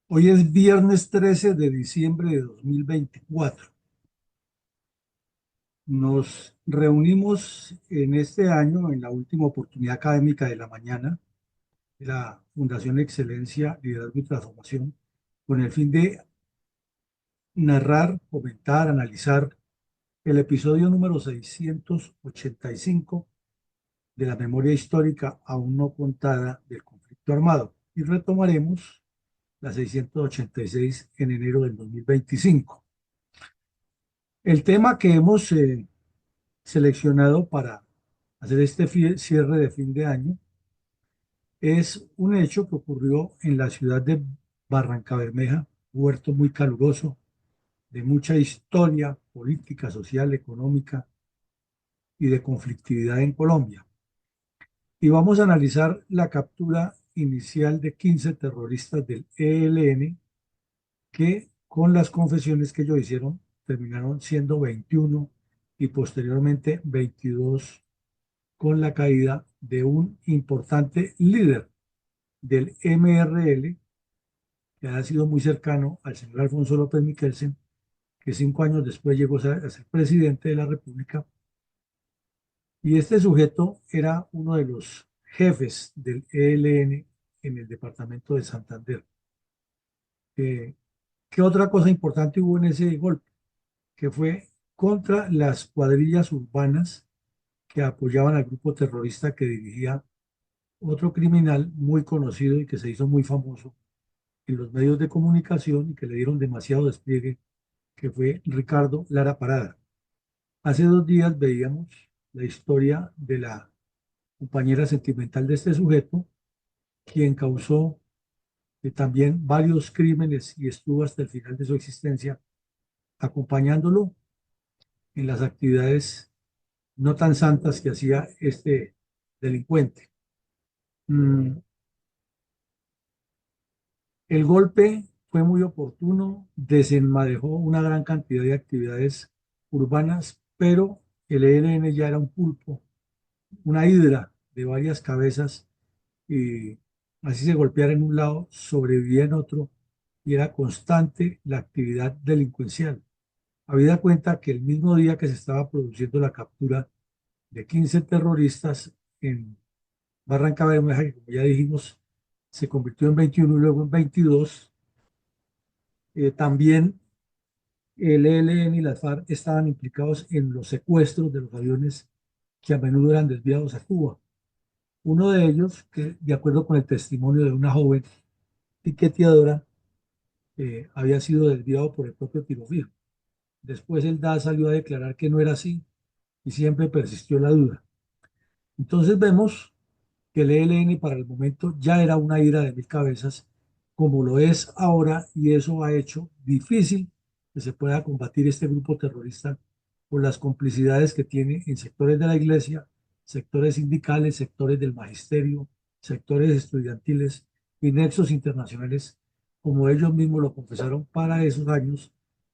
Hoy es viernes 13 de diciembre de 2024. Nos reunimos en este año, en la última oportunidad académica de la mañana, de la Fundación Excelencia, Liderazgo y Transformación, con el fin de narrar, comentar, analizar el episodio número 685 de la memoria histórica aún no contada del conflicto armado. Y retomaremos la 686 en enero del 2025. El tema que hemos seleccionado para hacer este cierre de fin de año es un hecho que ocurrió en la ciudad de Barrancabermeja, un huerto muy caluroso, de mucha historia política, social, económica y de conflictividad en Colombia. Y vamos a analizar la captura inicial de 15 terroristas del ELN que con las confesiones que ellos hicieron terminaron siendo 21 y posteriormente 22 con la caída de un importante líder del MRL, que ha sido muy cercano al señor Alfonso López Miquelsen, que 5 años después llegó a ser presidente de la República. Y este sujeto era uno de los jefes del ELN en el departamento de Santander. Eh, ¿Qué otra cosa importante hubo en ese golpe? Que fue contra las cuadrillas urbanas que apoyaban al grupo terrorista que dirigía otro criminal muy conocido y que se hizo muy famoso en los medios de comunicación y que le dieron demasiado despliegue, que fue Ricardo Lara Parada. Hace 2 días veíamos la historia de la compañera sentimental de este sujeto, quien causó también varios crímenes y estuvo hasta el final de su existencia acompañándolo en las actividades no tan santas que hacía este delincuente. Mm, El golpe fue muy oportuno, desenmadejó una gran cantidad de actividades urbanas, pero el ELN ya era un pulpo, una hidra de varias cabezas, y así se golpeara en un lado, sobrevivía en otro, y era constante la actividad delincuencial. Habida cuenta que el mismo día que se estaba produciendo la captura de 15 terroristas en Barrancabermeja, que como ya dijimos, se convirtió en 21 y luego en 22, también el ELN y las FARC estaban implicados en los secuestros de los aviones que a menudo eran desviados a Cuba. Uno de ellos, que de acuerdo con el testimonio de una joven piqueteadora, había sido desviado por el propio tiro fijo. Después el DAS salió a declarar que no era así y siempre persistió la duda. Entonces vemos que el ELN para el momento ya era una ira de mil cabezas, como lo es ahora, y eso ha hecho difícil que se pueda combatir este grupo terrorista por las complicidades que tiene en sectores de la iglesia, sectores sindicales, sectores del magisterio, sectores estudiantiles y nexos internacionales, como ellos mismos lo confesaron para esos años,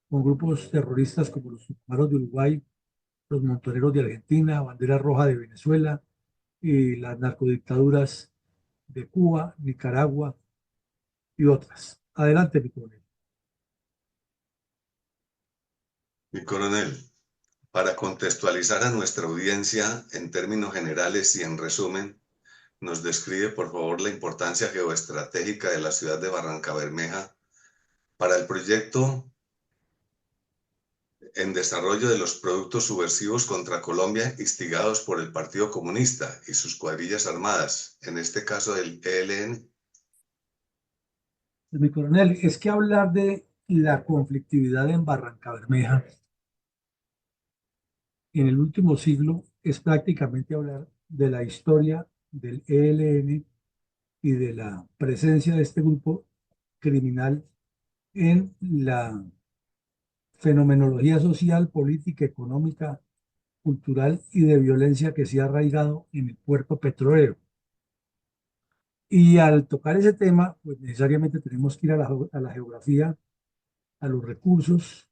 con grupos terroristas como los Tucumaros de Uruguay, los Montoneros de Argentina, Bandera Roja de Venezuela, y las narcodictaduras de Cuba, Nicaragua y otras. Adelante, mi coronel. Mi coronel, para contextualizar a nuestra audiencia en términos generales y en resumen, nos describe por favor la importancia geoestratégica de la ciudad de Barrancabermeja para el proyecto en desarrollo de los productos subversivos contra Colombia instigados por el Partido Comunista y sus cuadrillas armadas, en este caso del ELN. Mi coronel, es que hablar de la conflictividad en Barrancabermeja en el último siglo es prácticamente hablar de la historia del ELN y de la presencia de este grupo criminal en la fenomenología social, política, económica, cultural y de violencia que se ha arraigado en el puerto petrolero. Y al tocar ese tema, pues necesariamente tenemos que ir a la geografía, a los recursos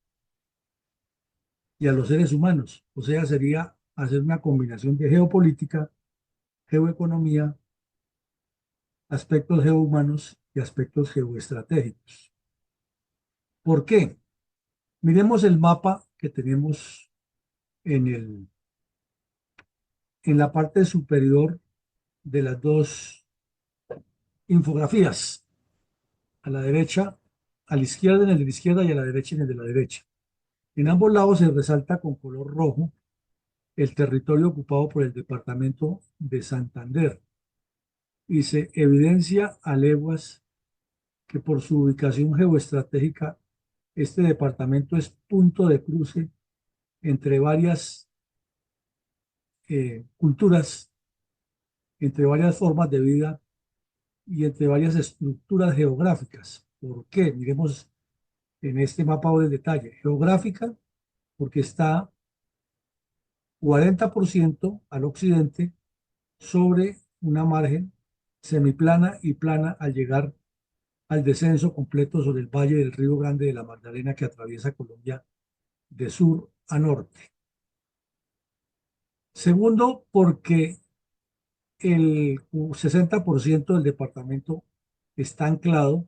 y a los seres humanos. O sea, sería hacer una combinación de geopolítica, geoeconomía, aspectos geohumanos y aspectos geoestratégicos. ¿Por qué? Miremos el mapa que tenemos en en la parte superior de las dos infografías, a la derecha, a la izquierda en el de la izquierda y a la derecha en el de la derecha. En ambos lados se resalta con color rojo el territorio ocupado por el departamento de Santander y se evidencia a leguas que por su ubicación geoestratégica este departamento es punto de cruce entre varias culturas, entre varias formas de vida y entre varias estructuras geográficas. ¿Por qué? Miremos en este mapa o de detalle. Geográfica, porque está 40% al occidente sobre una margen semiplana y plana al llegar al descenso completo sobre el valle del Río Grande de la Magdalena que atraviesa Colombia de sur a norte. Segundo, porque el 60% del departamento está anclado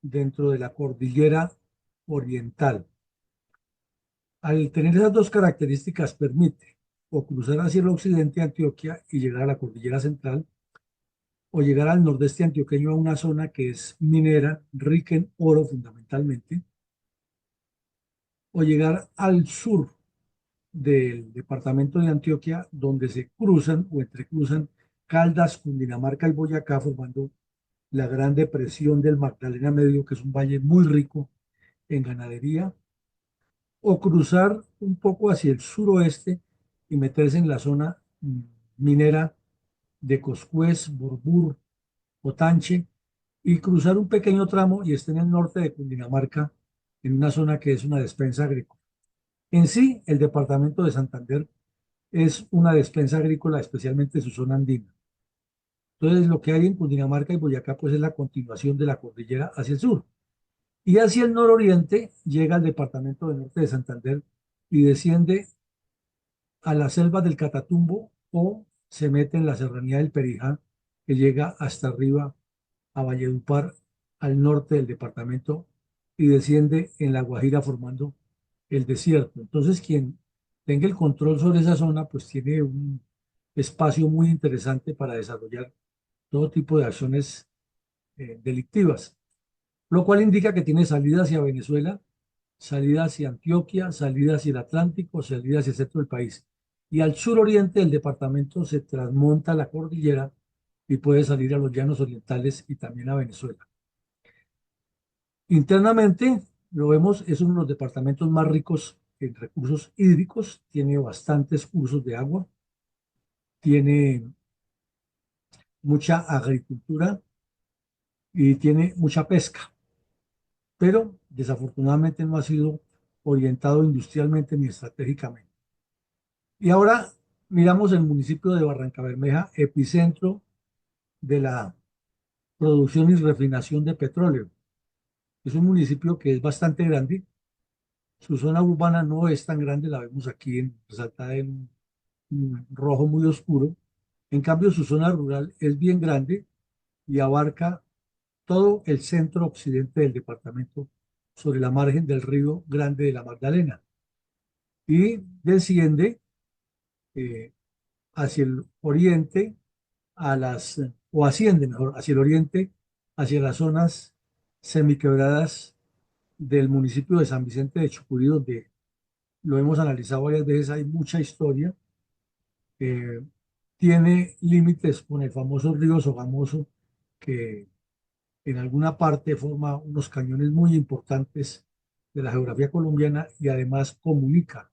dentro de la cordillera oriental. Al tener esas dos características permite o cruzar hacia el occidente de Antioquia y llegar a la cordillera central, o llegar al nordeste antioqueño a una zona que es minera, rica en oro fundamentalmente, o llegar al sur del departamento de Antioquia, donde se cruzan o entrecruzan Caldas, Cundinamarca y Boyacá, formando la Gran Depresión del Magdalena Medio, que es un valle muy rico en ganadería, o cruzar un poco hacia el suroeste y meterse en la zona minera de Coscuez, Borbur, Otanche, y cruzar un pequeño tramo y esté en el norte de Cundinamarca, en una zona que es una despensa agrícola. En sí, el departamento de Santander es una despensa agrícola, especialmente su zona andina. Entonces, lo que hay en Cundinamarca y Boyacá, pues es la continuación de la cordillera hacia el sur. Y hacia el nororiente llega al departamento del norte de Santander y desciende a las selvas del Catatumbo o se mete en la serranía del Perijá, que llega hasta arriba a Valledupar, al norte del departamento, y desciende en la Guajira formando el desierto. Entonces, quien tenga el control sobre esa zona, pues tiene un espacio muy interesante para desarrollar todo tipo de acciones delictivas, lo cual indica que tiene salida hacia Venezuela, salida hacia Antioquia, salida hacia el Atlántico, salida hacia el centro del país. Y al suroriente del departamento se transmonta la cordillera y puede salir a los llanos orientales y también a Venezuela. Internamente, lo vemos, es uno de los departamentos más ricos en recursos hídricos, tiene bastantes cursos de agua, tiene mucha agricultura y tiene mucha pesca, pero desafortunadamente no ha sido orientado industrialmente ni estratégicamente. Y ahora miramos el municipio de Barrancabermeja, epicentro de la producción y refinación de petróleo. Es un municipio que es bastante grande. Su zona urbana no es tan grande, la vemos aquí resaltada en un rojo muy oscuro. En cambio, su zona rural es bien grande y abarca todo el centro occidente del departamento sobre la margen del río Grande de la Magdalena y desciende eh, hacia el oriente o asciende mejor, hacia el oriente, hacia las zonas semiquebradas del municipio de San Vicente de Chucurí, donde lo hemos analizado varias veces, hay mucha historia. eh, Tiene límites con el famoso río Sogamoso, que en alguna parte forma unos cañones muy importantes de la geografía colombiana y además comunica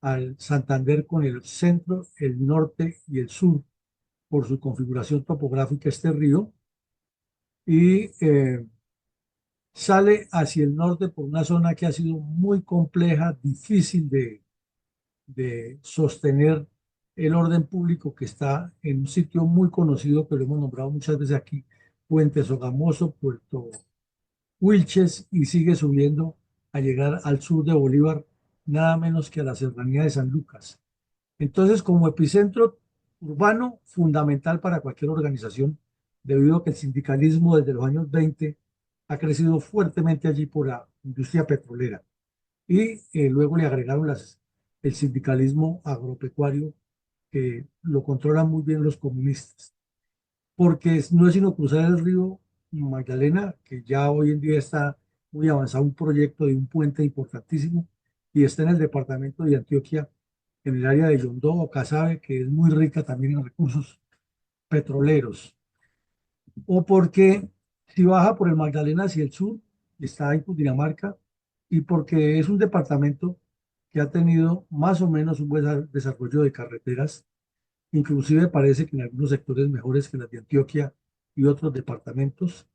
al Santander con el centro, el norte y el sur por su configuración topográfica este río y sale hacia el norte por una zona que ha sido muy compleja, difícil de sostener el orden público, que está en un sitio muy conocido que lo hemos nombrado muchas veces aquí, Puente Sogamoso, Puerto Wilches, y sigue subiendo a llegar al sur de Bolívar, nada menos que a la serranía de San Lucas. Entonces, como epicentro urbano fundamental para cualquier organización, debido a que el sindicalismo desde los años 20 ha crecido fuertemente allí por la industria petrolera. Y luego le agregaron el sindicalismo agropecuario, que lo controlan muy bien los comunistas, porque no es sino cruzar el río Magdalena, que ya hoy en día está muy avanzado un proyecto de un puente importantísimo, y está en el departamento de Antioquia, en el área de Yondó o Casabe, que es muy rica también en recursos petroleros. O porque si baja por el Magdalena hacia el sur, está en Cundinamarca, y porque es un departamento que ha tenido más o menos un buen desarrollo de carreteras, inclusive parece que en algunos sectores mejores que las de Antioquia y otros departamentos.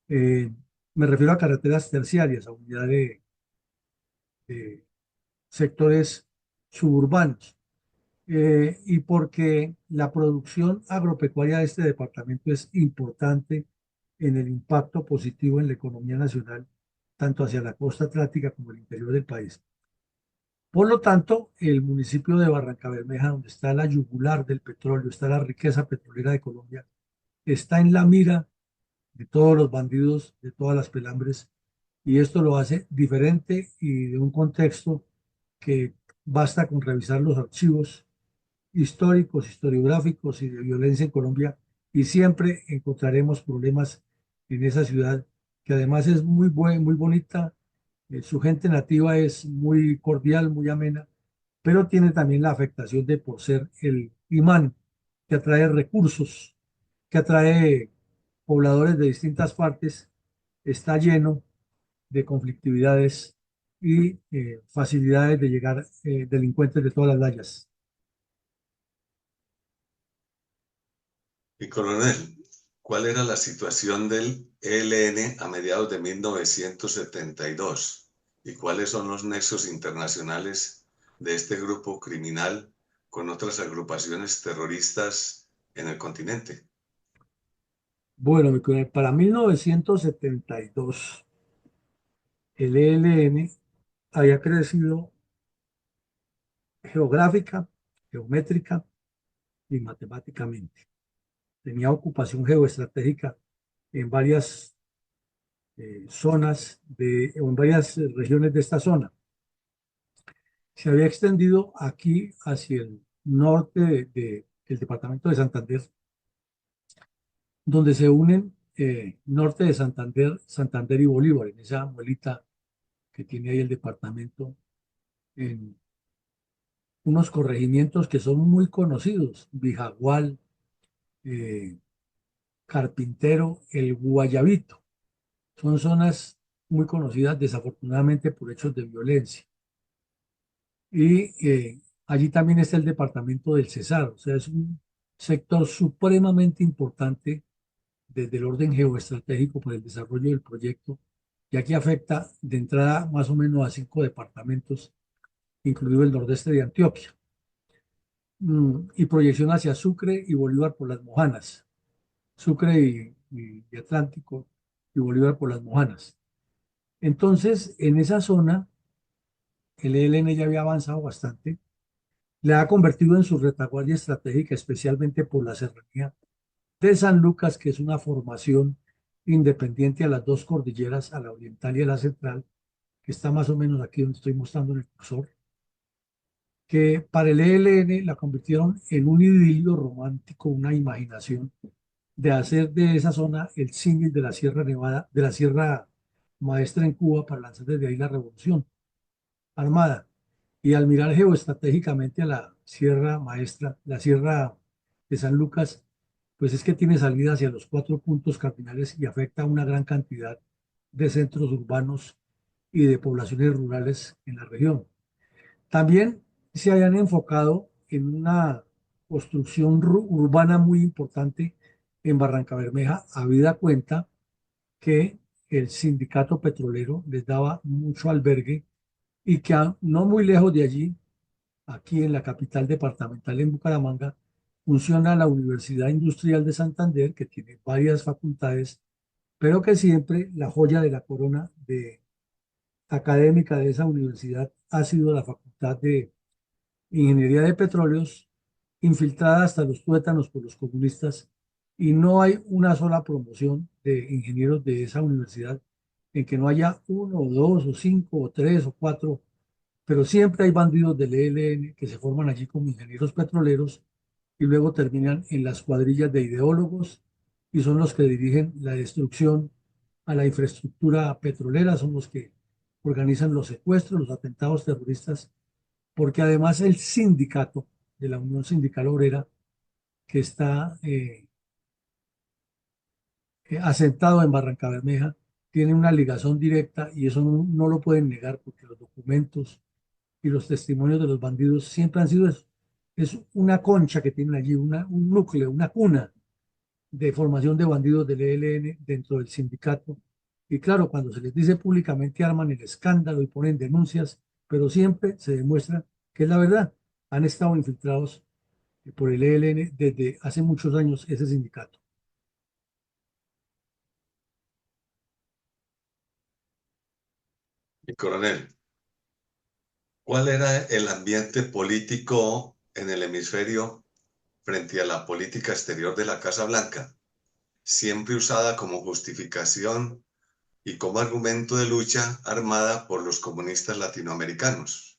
Eh, Me refiero a carreteras terciarias, a unidad de sectores suburbanos. Y porque la producción agropecuaria de este departamento es importante en el impacto positivo en la economía nacional, tanto hacia la costa atlántica como el interior del país. Por lo tanto, el municipio de Barrancabermeja, donde está la yugular del petróleo, está la riqueza petrolera de Colombia, está en la mira de todos los bandidos, de todas las pelambres, y esto lo hace diferente y de un contexto que basta con revisar los archivos históricos, historiográficos y de violencia en Colombia, y siempre encontraremos problemas en esa ciudad, que además es muy bonita. Su gente nativa es muy cordial, muy amena, pero tiene también la afectación de por ser el imán que atrae recursos, que atrae pobladores de distintas partes, está lleno de conflictividades y facilidades de llegar delincuentes de todas las layas. Y coronel, ¿cuál era la situación del ELN a mediados de 1972? ¿Y cuáles son los nexos internacionales de este grupo criminal con otras agrupaciones terroristas en el continente? Bueno, para 1972 el ELN había crecido geográfica, geométrica y matemáticamente. Tenía ocupación geoestratégica en varias o en varias regiones de esta zona. Se había extendido aquí hacia el norte del departamento de Santander, donde se unen norte de Santander, Santander y Bolívar, en esa muelita que tiene ahí el departamento, en unos corregimientos que son muy conocidos: Bijagual, eh, Carpintero, El Guayabito. Son zonas muy conocidas desafortunadamente por hechos de violencia. Y allí también está el departamento del Cesar, o sea, es un sector supremamente importante desde el orden geoestratégico para el desarrollo del proyecto, ya que afecta de entrada más o menos a 5 departamentos, incluido el nordeste de Antioquia, y proyección hacia Sucre y Bolívar por las Mojanas, Sucre y Atlántico y Bolívar por las Mojanas. Entonces, en esa zona, el ELN ya había avanzado bastante, le ha convertido en su retaguardia estratégica, especialmente por la serranía de San Lucas, que es una formación independiente a las dos cordilleras, a la oriental y a la central, que está más o menos aquí donde estoy mostrando en el cursor, que para el ELN la convirtieron en un idilio romántico, una imaginación de hacer de esa zona el símil de la Sierra Nevada, de la Sierra Maestra en Cuba, para lanzar desde ahí la revolución armada. Y al mirar geoestratégicamente a la Sierra Maestra, la Sierra de San Lucas, pues es que tiene salida hacia los 4 puntos cardinales y afecta a una gran cantidad de centros urbanos y de poblaciones rurales en la región. También se hayan enfocado en una construcción urbana muy importante en Barrancabermeja, habida cuenta que el sindicato petrolero les daba mucho albergue, y que no muy lejos de allí, aquí en la capital departamental, en Bucaramanga, funciona la Universidad Industrial de Santander, que tiene varias facultades, pero que siempre la joya de la corona académica de esa universidad ha sido la Facultad de Ingeniería de Petróleos, infiltrada hasta los tuétanos por los comunistas y no hay una sola promoción de ingenieros de esa universidad en que no haya uno o dos o cinco o tres o cuatro, pero siempre hay bandidos del ELN que se forman allí como ingenieros petroleros y luego terminan en las cuadrillas de ideólogos y son los que dirigen la destrucción a la infraestructura petrolera, son los que organizan los secuestros, los atentados terroristas, porque además el sindicato de la Unión Sindical Obrera, que está asentado en Barranca Bermeja, tiene una ligazón directa y eso no lo pueden negar porque los documentos y los testimonios de los bandidos siempre han sido eso. Es una concha que tienen allí, un núcleo, una cuna de formación de bandidos del ELN dentro del sindicato. Y claro, cuando se les dice públicamente arman el escándalo y ponen denuncias, pero siempre se demuestra que es la verdad. Han estado infiltrados por el ELN desde hace muchos años ese sindicato. Mi coronel, ¿cuál era el ambiente político en el hemisferio frente a la política exterior de la Casa Blanca, siempre usada como justificación y como argumento de lucha armada por los comunistas latinoamericanos?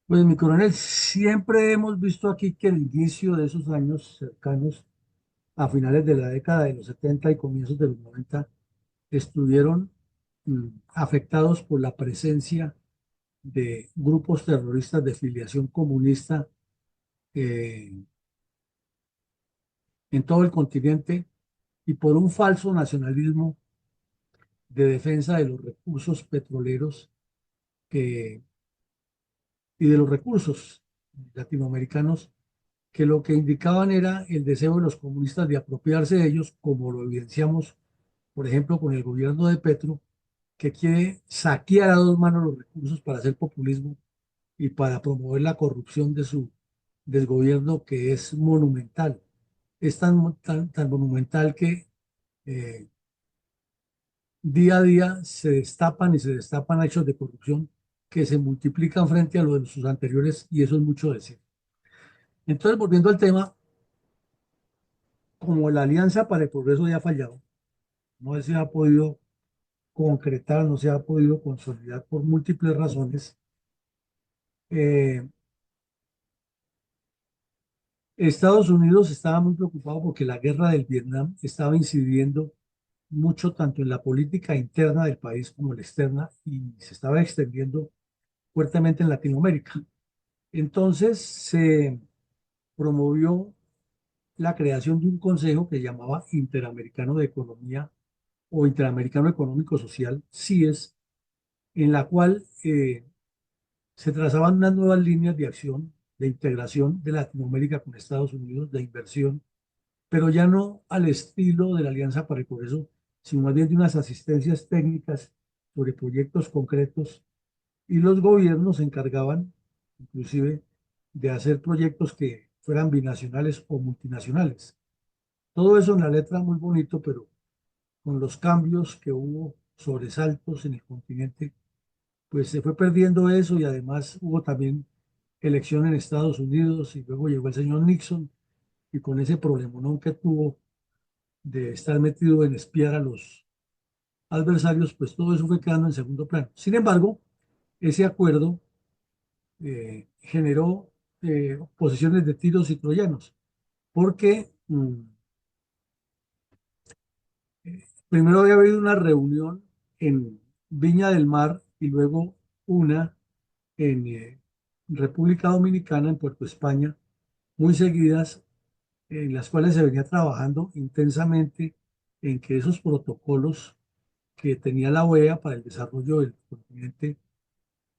Pues mi coronel, siempre hemos visto aquí que el inicio de esos años cercanos a finales de la década de los 70 y comienzos de los 90 estuvieron afectados por la presencia de grupos terroristas de filiación comunista eh, en todo el continente y por un falso nacionalismo de defensa de los recursos petroleros que, y de los recursos latinoamericanos que lo que indicaban era el deseo de los comunistas de apropiarse de ellos, como lo evidenciamos, por ejemplo, con el gobierno de Petro, que quiere saquear a dos manos los recursos para hacer populismo y para promover la corrupción del gobierno que es monumental. Es tan monumental que eh, día a día se destapan y se destapan hechos de corrupción que se multiplican frente a lo de sus anteriores y eso es mucho decir. Entonces, volviendo al tema, como la Alianza para el Progreso ya ha fallado, no se ha podido concretar, no se ha podido consolidar por múltiples razones, eh, Estados Unidos estaba muy preocupado porque la guerra del Vietnam estaba incidiendo mucho tanto en la política interna del país como en la externa y se estaba extendiendo fuertemente en Latinoamérica. Entonces se promovió la creación de un consejo que llamaba Interamericano de Economía o Interamericano Económico Social, CIES, en la cual se trazaban unas nuevas líneas de acción, de integración de Latinoamérica con Estados Unidos, de inversión, pero ya no al estilo de la Alianza para el Progreso, sino más bien de unas asistencias técnicas sobre proyectos concretos y los gobiernos se encargaban inclusive de hacer proyectos que fueran binacionales o multinacionales. Todo eso en la letra muy bonito, pero con los cambios que hubo, sobresaltos en el continente, pues se fue perdiendo eso y además hubo también elección en Estados Unidos y luego llegó el señor Nixon y con ese problemón que tuvo de estar metido en espiar a los adversarios, pues todo eso fue quedando en segundo plano. Sin embargo, ese acuerdo generó posiciones de tiros y troyanos, porque primero había habido una reunión en Viña del Mar y luego una en República Dominicana, en Puerto España, muy seguidas, en las cuales se venía trabajando intensamente en que esos protocolos que tenía la OEA para el desarrollo del continente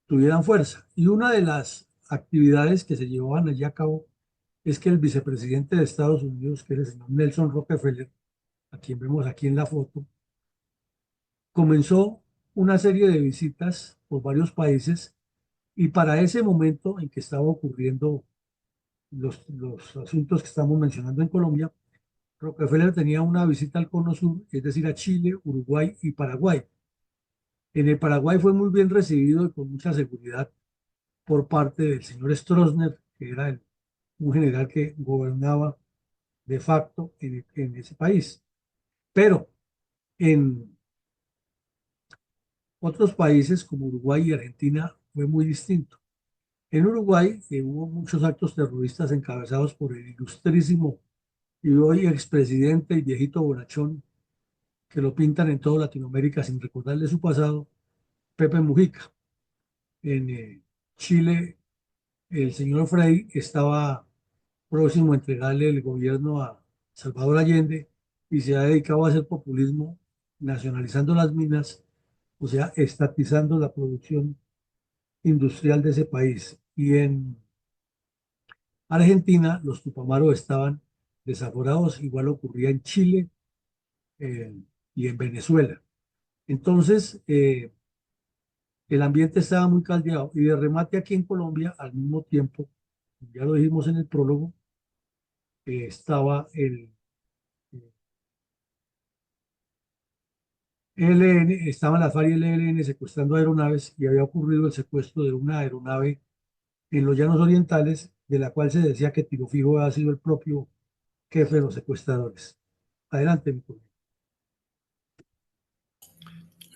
tuvieran fuerza. Y una de las actividades que se llevaban allí a cabo es que el vicepresidente de Estados Unidos, que es el señor Nelson Rockefeller, a quien vemos aquí en la foto, comenzó una serie de visitas por varios países y para ese momento en que estaba ocurriendo los asuntos que estamos mencionando en Colombia, Rockefeller tenía una visita al Cono Sur, es decir, a Chile, Uruguay y Paraguay. En el Paraguay fue muy bien recibido y con mucha seguridad por parte del señor Stroessner, que era un general que gobernaba de facto en ese país. Pero en otros países como Uruguay y Argentina fue muy distinto. En Uruguay hubo muchos actos terroristas encabezados por el ilustrísimo y hoy expresidente y viejito bonachón, que lo pintan en toda Latinoamérica sin recordarle su pasado, Pepe Mujica. En Chile, el señor Frei estaba próximo a entregarle el gobierno a Salvador Allende y se ha dedicado a hacer populismo nacionalizando las minas, o sea, estatizando la producción industrial de ese país. Y en Argentina, los Tupamaros estaban desaforados, igual ocurría en Chile eh, y en Venezuela. Entonces, el ambiente estaba muy caldeado y de remate aquí en Colombia, al mismo tiempo, ya lo dijimos en el prólogo, estaba el ELN, estaban las FARC y el ELN secuestrando aeronaves y había ocurrido el secuestro de una aeronave en los Llanos Orientales, de la cual se decía que Tiro Fijo ha sido el propio jefe de los secuestradores. Adelante, mi colega.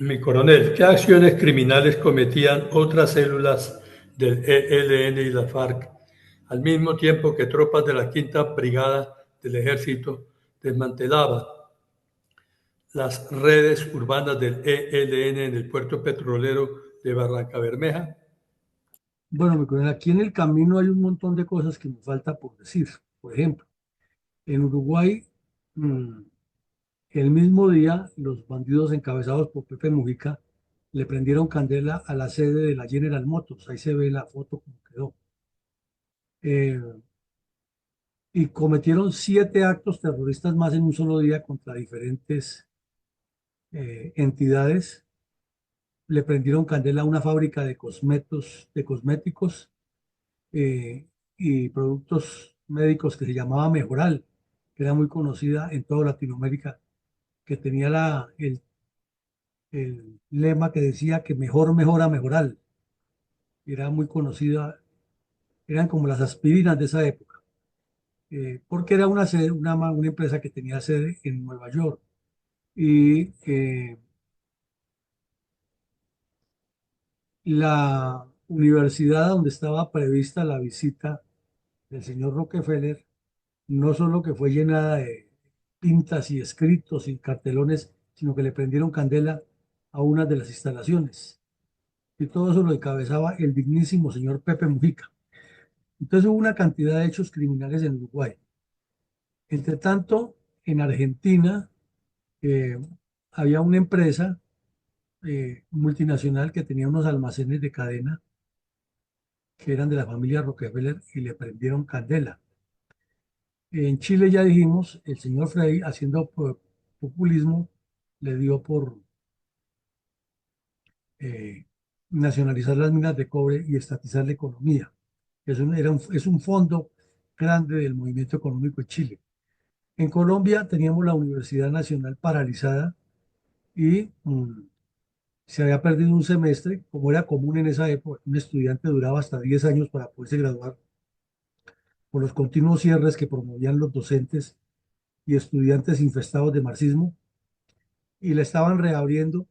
Mi coronel, ¿qué acciones criminales cometían otras células del ELN y la FARC al mismo tiempo que tropas de la Quinta Brigada del Ejército desmantelaban las redes urbanas del ELN en el puerto petrolero de Barrancabermeja? Bueno, mi coronel, aquí en el camino hay un montón de cosas que me falta por decir. Por ejemplo, en Uruguay, mm, el mismo día, los bandidos encabezados por Pepe Mujica le prendieron candela a la sede de la General Motors. Ahí se ve la foto como quedó. Eh, y cometieron 7 actos terroristas más en un solo día contra diferentes entidades. Le prendieron candela a una fábrica de cosméticos eh, y productos médicos que se llamaba Mejoral, que era muy conocida en toda Latinoamérica, que tenía el lema que decía que mejor mejora Mejoral. Era muy conocida, eran como las aspirinas de esa época, porque era una empresa que tenía sede en Nueva York. Y la universidad donde estaba prevista la visita del señor Rockefeller, no solo que fue llenada de pintas y escritos y cartelones, sino que le prendieron candela a una de las instalaciones. Y todo eso lo encabezaba el dignísimo señor Pepe Mujica. Entonces hubo una cantidad de hechos criminales en Uruguay. Entre tanto, en Argentina eh, había una empresa multinacional que tenía unos almacenes de cadena que eran de la familia Rockefeller y le prendieron candela. En Chile ya dijimos, el señor Frei, haciendo populismo, le dio por eh, nacionalizar las minas de cobre y estatizar la economía. Es un fondo grande del movimiento económico en Chile. En Colombia teníamos la Universidad Nacional paralizada y se había perdido un semestre, como era común en esa época. Un estudiante duraba hasta 10 años para poderse graduar por los continuos cierres que promovían los docentes y estudiantes infestados de marxismo, y la estaban reabriendo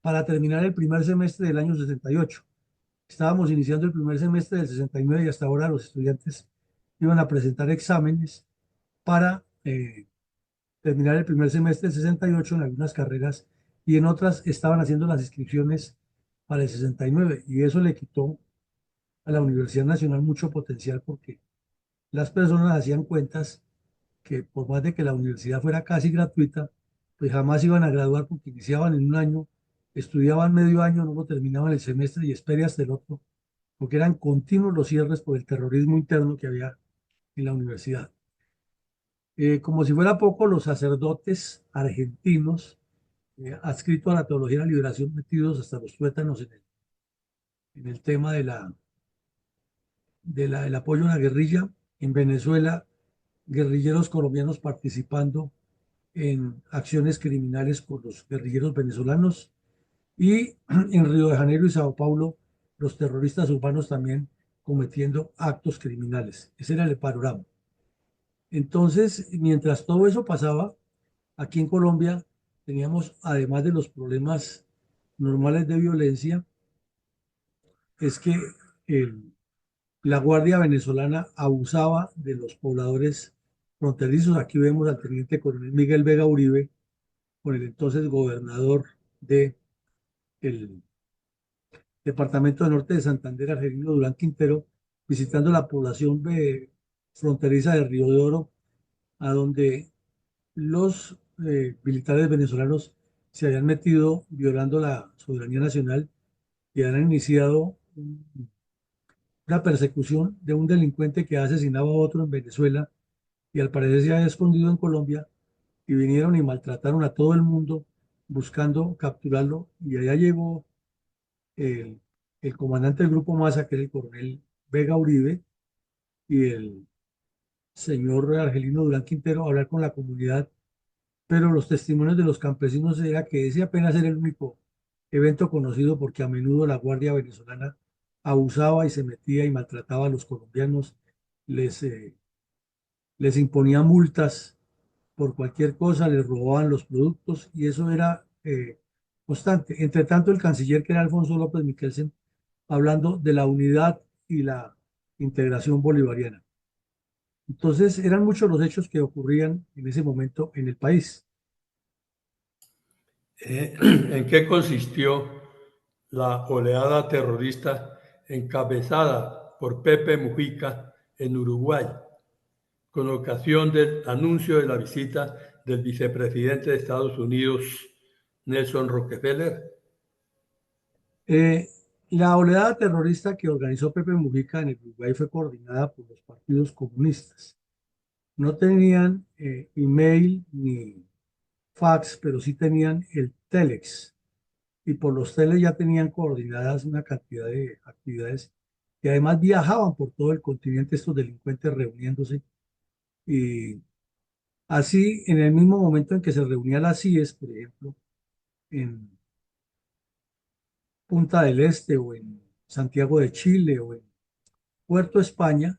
para terminar el primer semestre del año 68. Estábamos iniciando el primer semestre del 69 y hasta ahora los estudiantes iban a presentar exámenes para terminar el primer semestre del 68 en algunas carreras y en otras estaban haciendo las inscripciones para el 69 y eso le quitó a la Universidad Nacional mucho potencial porque las personas hacían cuentas que por más de que la universidad fuera casi gratuita, pues jamás iban a graduar porque iniciaban en un año, estudiaban medio año, no lo terminaban el semestre y espere hasta el otro, porque eran continuos los cierres por el terrorismo interno que había en la universidad. Como si fuera poco, los sacerdotes argentinos adscritos a la teología de la liberación, metidos hasta los tuétanos en el tema del apoyo a la guerrilla. En Venezuela, guerrilleros colombianos participando en acciones criminales con los guerrilleros venezolanos y en Río de Janeiro y Sao Paulo los terroristas urbanos también cometiendo actos criminales. Ese era el panorama. Entonces, mientras todo eso pasaba, aquí en Colombia teníamos, además de los problemas normales de violencia, es que el- la Guardia Venezolana abusaba de los pobladores fronterizos. Aquí vemos al teniente coronel Miguel Vega Uribe con el entonces gobernador de el departamento de Norte de Santander, Argelino Durán Quintero, visitando la población fronteriza de Río de Oro, a donde los militares venezolanos se habían metido violando la soberanía nacional y han iniciado una persecución de un delincuente que asesinaba a otro en Venezuela y al parecer se había escondido en Colombia y vinieron y maltrataron a todo el mundo buscando capturarlo y allá llegó el, el comandante del grupo Masa, que era el coronel Vega Uribe, y el señor Argelino Durán Quintero a hablar con la comunidad, pero los testimonios de los campesinos era que ese apenas era el único evento conocido porque a menudo la Guardia Venezolana abusaba y se metía y maltrataba a los colombianos, les, eh, les imponía multas por cualquier cosa, les robaban los productos y eso era constante. Entre tanto, el canciller, que era Alfonso López Miquelsen, hablando de la unidad y la integración bolivariana. Entonces, eran muchos los hechos que ocurrían en ese momento en el país. ¿En qué consistió la oleada terrorista encabezada por Pepe Mujica en Uruguay, con ocasión del anuncio de la visita del vicepresidente de Estados Unidos, Nelson Rockefeller? Eh, la oleada terrorista que organizó Pepe Mujica en el Uruguay fue coordinada por los partidos comunistas. No tenían email ni fax, pero sí tenían el telex. Y por los teles ya tenían coordinadas una cantidad de actividades y además viajaban por todo el continente estos delincuentes reuniéndose. Y así, en el mismo momento en que se reunía la CIES, por ejemplo, en Punta del Este o en Santiago de Chile o en Puerto España,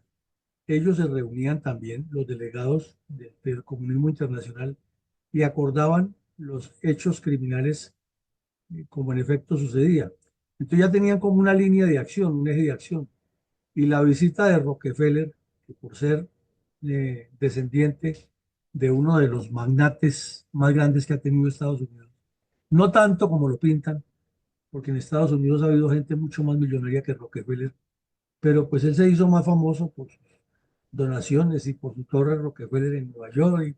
ellos se reunían también, los delegados del comunismo internacional, y acordaban los hechos criminales como en efecto sucedía. Entonces ya tenían como una línea de acción, un eje de acción. Y la visita de Rockefeller, que por ser descendiente de uno de los magnates más grandes que ha tenido Estados Unidos, no tanto como lo pintan, porque en Estados Unidos ha habido gente mucho más millonaria que Rockefeller, pero pues él se hizo más famoso por sus donaciones y por su torre Rockefeller en Nueva York y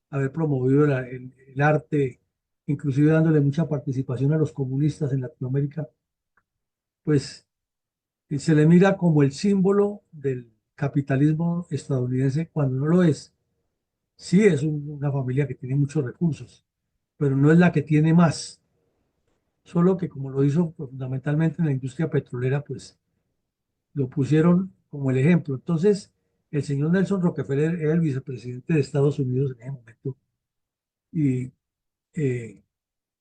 haber promovido el arte, inclusive dándole mucha participación a los comunistas en Latinoamérica, pues se le mira como el símbolo del capitalismo estadounidense cuando no lo es. Sí es una familia que tiene muchos recursos, pero no es la que tiene más. Solo que como lo hizo fundamentalmente en la industria petrolera, pues lo pusieron como el ejemplo. Entonces, el señor Nelson Rockefeller era el vicepresidente de Estados Unidos en ese momento y eh,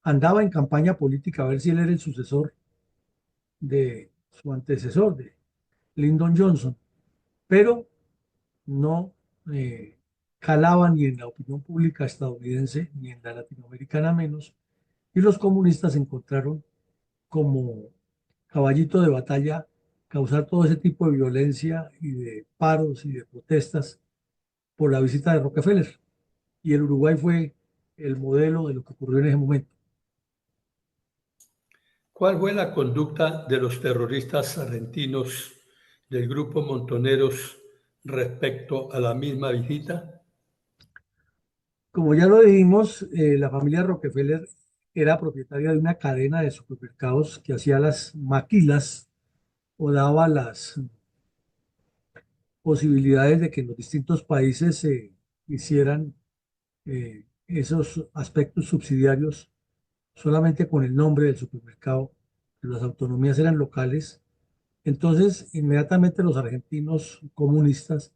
andaba en campaña política a ver si él era el sucesor de su antecesor, de Lyndon Johnson, pero no calaba ni en la opinión pública estadounidense ni en la latinoamericana menos, y los comunistas encontraron como caballito de batalla causar todo ese tipo de violencia y de paros y de protestas por la visita de Rockefeller. Y el Uruguay fue el modelo de lo que ocurrió en ese momento. ¿Cuál fue la conducta de los terroristas argentinos del grupo Montoneros respecto a la misma visita? Como ya lo dijimos, la familia Rockefeller era propietaria de una cadena de supermercados que hacía las maquilas o daba las posibilidades de que en los distintos países se hicieran esos aspectos subsidiarios solamente con el nombre del supermercado. Las autonomías eran locales. Entonces, inmediatamente los argentinos comunistas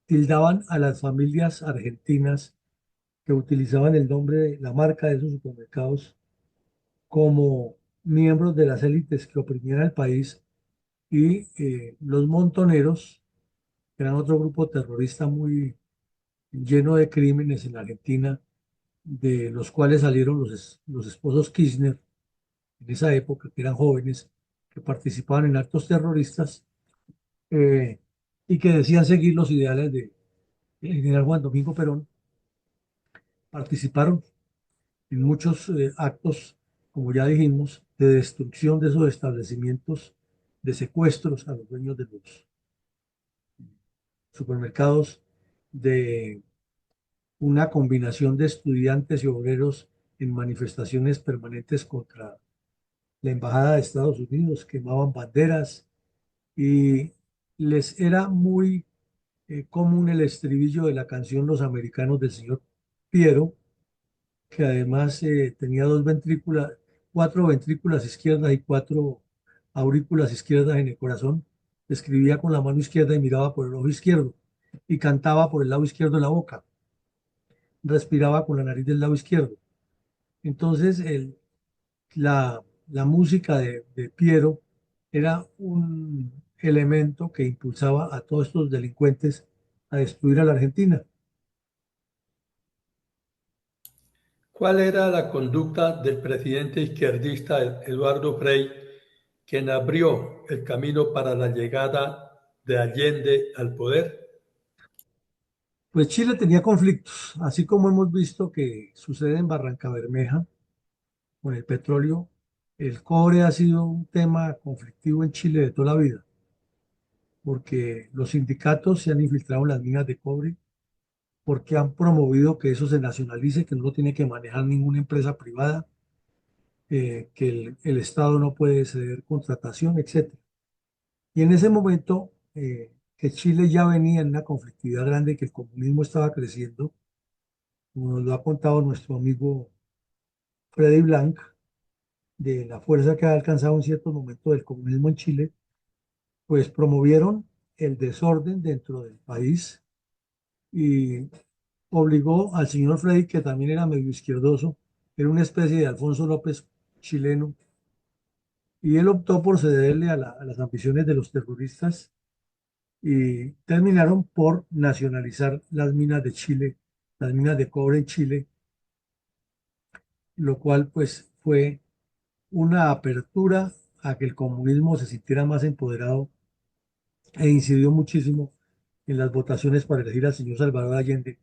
tildaban a las familias argentinas que utilizaban el nombre de la marca de esos supermercados como miembros de las élites que oprimían al país y los montoneros, que eran otro grupo terrorista muy lleno de crímenes en la Argentina, de los cuales salieron los esposos Kirchner en esa época, que eran jóvenes, que participaban en actos terroristas eh, y que decían seguir los ideales de el general Juan Domingo Perón. Participaron en muchos actos, como ya dijimos, de destrucción de esos establecimientos, de secuestros a los dueños de los supermercados, de una combinación de estudiantes y obreros en manifestaciones permanentes contra la Embajada de Estados Unidos, quemaban banderas y les era muy común el estribillo de la canción Los Americanos del señor Piero, que además tenía cuatro ventrículas izquierdas y cuatro aurículas izquierdas en el corazón. Escribía con la mano izquierda y miraba por el ojo izquierdo y cantaba por el lado izquierdo de la boca. Respiraba con la nariz del lado izquierdo. Entonces, la música de Piero era un elemento que impulsaba a todos estos delincuentes a destruir a la Argentina. ¿Cuál era la conducta del presidente izquierdista Eduardo Frei, quien abrió el camino para la llegada de Allende al poder? Pues Chile tenía conflictos, así como hemos visto que sucede en Barranca Bermeja con el petróleo. El cobre ha sido un tema conflictivo en Chile de toda la vida, porque los sindicatos se han infiltrado en las minas de cobre, porque han promovido que eso se nacionalice, que no lo tiene que manejar ninguna empresa privada, que el Estado no puede ceder contratación, etcétera. Y en ese momento, que Chile ya venía en una conflictividad grande, que el comunismo estaba creciendo, como nos lo ha contado nuestro amigo Freddy Blanc, de la fuerza que ha alcanzado en cierto momento del comunismo en Chile, pues promovieron el desorden dentro del país y obligó al señor Freddy, que también era medio izquierdoso, era una especie de Alfonso López chileno, y él optó por cederle a las ambiciones de los terroristas y terminaron por nacionalizar las minas de Chile, las minas de cobre en Chile, lo cual pues fue una apertura a que el comunismo se sintiera más empoderado e incidió muchísimo en las votaciones para elegir al señor Salvador Allende,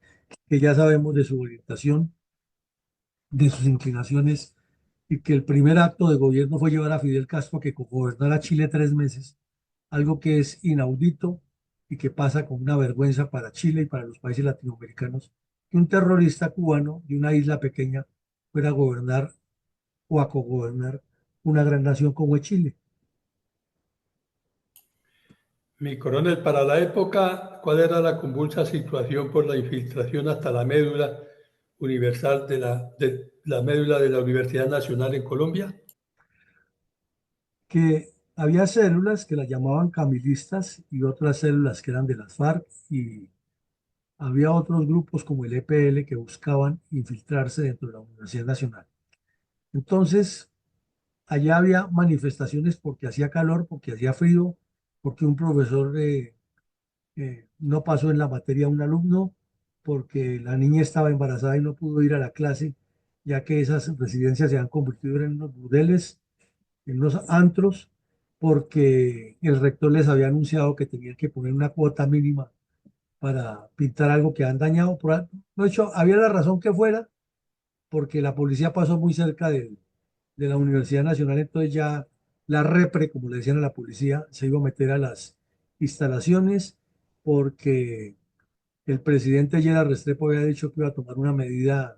que ya sabemos de su orientación, de sus inclinaciones, y que el primer acto de gobierno fue llevar a Fidel Castro a que gobernara Chile 3 meses, algo que es inaudito y que pasa como una vergüenza para Chile y para los países latinoamericanos, que un terrorista cubano de una isla pequeña fuera a gobernar o a cogobernar una gran nación como es Chile. Mi coronel, para la época, ¿cuál era la convulsa situación por la infiltración hasta la médula universal de la médula de la Universidad Nacional en Colombia? Que había células que las llamaban camilistas y otras células que eran de las FARC y había otros grupos como el EPL que buscaban infiltrarse dentro de la Universidad Nacional. Entonces, allá había manifestaciones porque hacía calor, porque hacía frío, porque un profesor no pasó en la materia a un alumno, porque la niña estaba embarazada y no pudo ir a la clase, ya que esas residencias se han convertido en unos burdeles, en unos antros, porque el rector les había anunciado que tenían que poner una cuota mínima para pintar algo que han dañado. De hecho, había la razón que fuera, porque la policía pasó muy cerca de la Universidad Nacional, entonces ya la repre, como le decían a la policía, se iba a meter a las instalaciones porque el presidente Gerard Restrepo había dicho que iba a tomar una medida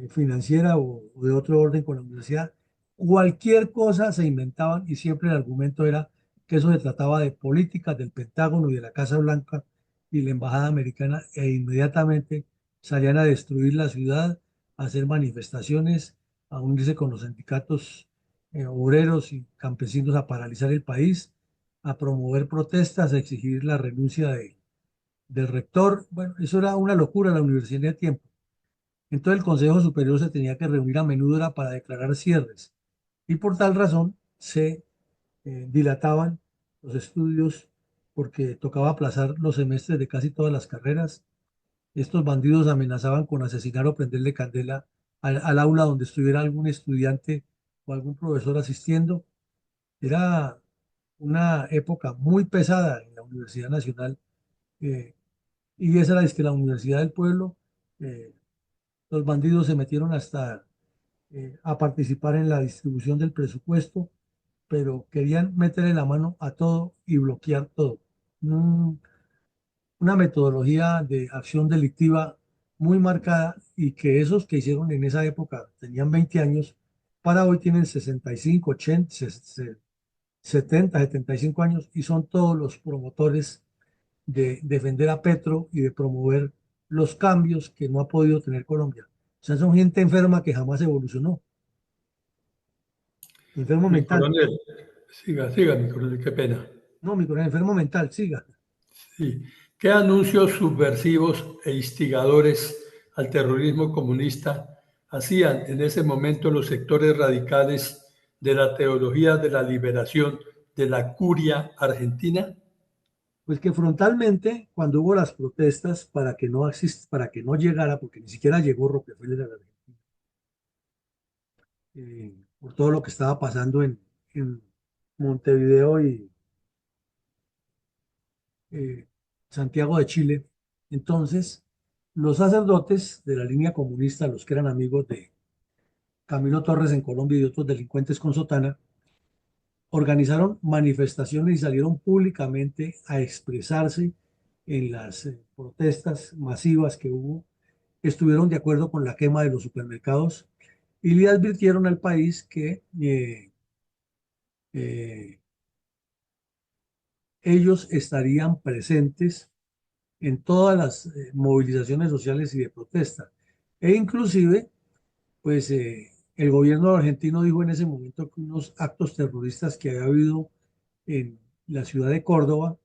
financiera o de otro orden con la universidad. Cualquier cosa se inventaban y siempre el argumento era que eso se trataba de políticas del Pentágono y de la Casa Blanca y la Embajada Americana e inmediatamente salían a destruir la ciudad, a hacer manifestaciones, a unirse con los sindicatos obreros y campesinos a paralizar el país, a promover protestas, a exigir la renuncia del rector. Bueno, eso era una locura en la universidad de tiempo. Entonces el Consejo Superior se tenía que reunir a menudo era para declarar cierres y por tal razón se dilataban los estudios porque tocaba aplazar los semestres de casi todas las carreras Estos bandidos amenazaban con asesinar o prenderle candela al aula donde estuviera algún estudiante o algún profesor asistiendo. Era una época muy pesada en la Universidad Nacional, eh, y esa era la Universidad del Pueblo. eh, los bandidos se metieron hasta a participar en la distribución del presupuesto, pero querían meterle la mano a todo y bloquear todo. Un- una metodología de acción delictiva muy marcada, y que esos que hicieron en esa época tenían 20 años, para hoy tienen 65, 80, 70, 75 años, y son todos los promotores de defender a Petro y de promover los cambios que no ha podido tener Colombia. O sea, son gente enferma que jamás evolucionó, enfermo Mi mental. coronel, siga, mi coronel, qué pena. No, mi coronel, enfermo mental, siga. Sí. ¿Qué anuncios subversivos e instigadores al terrorismo comunista hacían en ese momento los sectores radicales de la teología de la liberación de la curia argentina? Pues que frontalmente, cuando hubo las protestas para que no llegara, porque ni siquiera llegó Rockefeller a la Argentina, por todo lo que estaba pasando en Montevideo y eh, Santiago de Chile. Entonces, los sacerdotes de la línea comunista, los que eran amigos de Camilo Torres en Colombia y de otros delincuentes con sotana, organizaron manifestaciones y salieron públicamente a expresarse en las protestas masivas que hubo. Estuvieron de acuerdo con la quema de los supermercados y le advirtieron al país que eh, ellos estarían presentes en todas las movilizaciones sociales y de protesta. E inclusive, pues el gobierno argentino dijo en ese momento que unos actos terroristas que había habido en la ciudad de Córdoba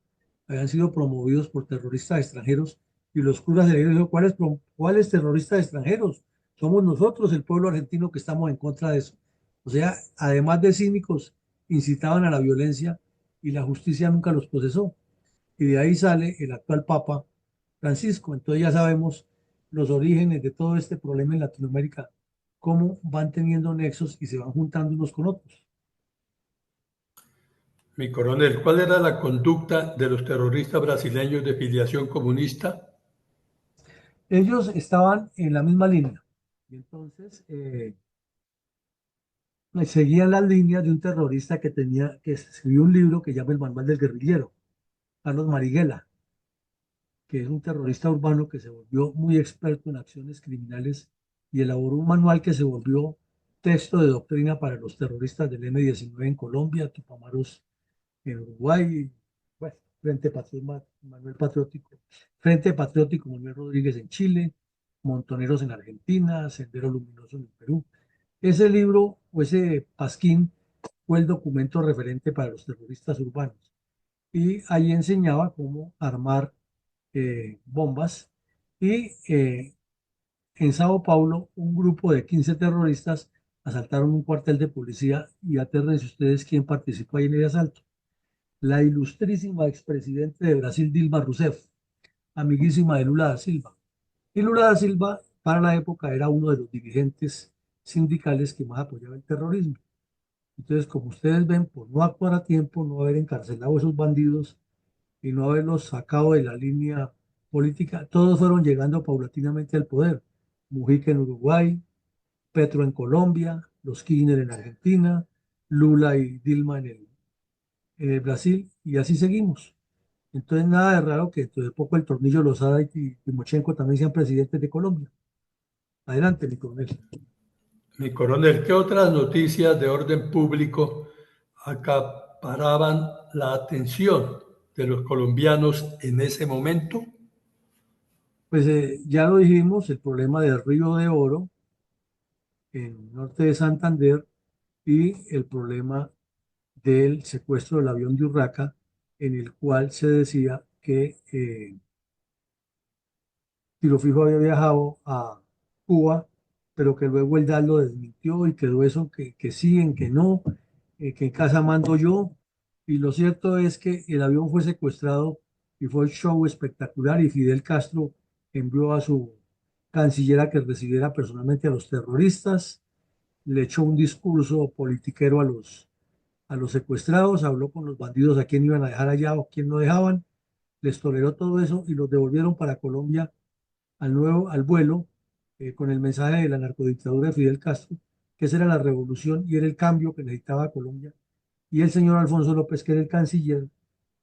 habían sido promovidos por terroristas extranjeros, y los curas de la iglesia dijeron: ¿cuáles terroristas extranjeros? Somos nosotros, el pueblo argentino, que estamos en contra de eso. O sea, además de cínicos, incitaban a la violencia, y la justicia nunca los procesó. Y de ahí sale el actual Papa Francisco. Entonces ya sabemos los orígenes de todo este problema en Latinoamérica, cómo van teniendo nexos y se van juntando unos con otros. Mi coronel, ¿cuál era la conducta de los terroristas brasileños de filiación comunista? Ellos estaban en la misma línea, y entonces seguían las líneas de un terrorista que escribió un libro que llama El Manual del Guerrillero, Carlos Marighella, que es un terrorista urbano que se volvió muy experto en acciones criminales y elaboró un manual que se volvió texto de doctrina para los terroristas del M-19 en Colombia, Tupamaros en Uruguay, bueno, Manuel Patriótico, Frente Patriótico Manuel Rodríguez en Chile, Montoneros en Argentina, Sendero Luminoso en el Perú. Ese libro o ese pasquín fue el documento referente para los terroristas urbanos, y ahí enseñaba cómo armar bombas. Y en Sao Paulo, un grupo de 15 terroristas asaltaron un cuartel de policía, y aterrense ustedes quién participó ahí en el asalto: la ilustrísima expresidente de Brasil, Dilma Rousseff, amiguísima de Lula da Silva. Y Lula da Silva, para la época, era uno de los dirigentes sindicales que más apoyaba el terrorismo. Entonces, como ustedes ven, por no actuar a tiempo, no haber encarcelado a esos bandidos y no haberlos sacado de la línea política, todos fueron llegando paulatinamente al poder. Mujica en Uruguay, Petro en Colombia, los Kirchner en Argentina, Lula y Dilma en el Brasil, y así seguimos. Entonces, nada de raro que dentro de poco el Tornillo Lozada y Timochenko también sean presidentes de Colombia. Adelante, mi coronel. Mi coronel, ¿qué otras noticias de orden público acaparaban la atención de los colombianos en ese momento? Pues ya lo dijimos, el problema del Río de Oro en el norte de Santander, y el problema del secuestro del avión de Urraca, en el cual se decía que Tiro Fijo había viajado a Cuba, pero que luego el DAS lo desmintió y quedó eso que sí, en que no, que en casa mando yo. Y lo cierto es que el avión fue secuestrado y fue el show espectacular, y Fidel Castro envió a su canciller a que recibiera personalmente a los terroristas, le echó un discurso politiquero a los secuestrados, habló con los bandidos a quién iban a dejar allá o quién no dejaban, les toleró todo eso y los devolvieron para Colombia al vuelo con el mensaje de la narcodictadura de Fidel Castro, que esa era la revolución y era el cambio que necesitaba Colombia. Y el señor Alfonso López, que era el canciller,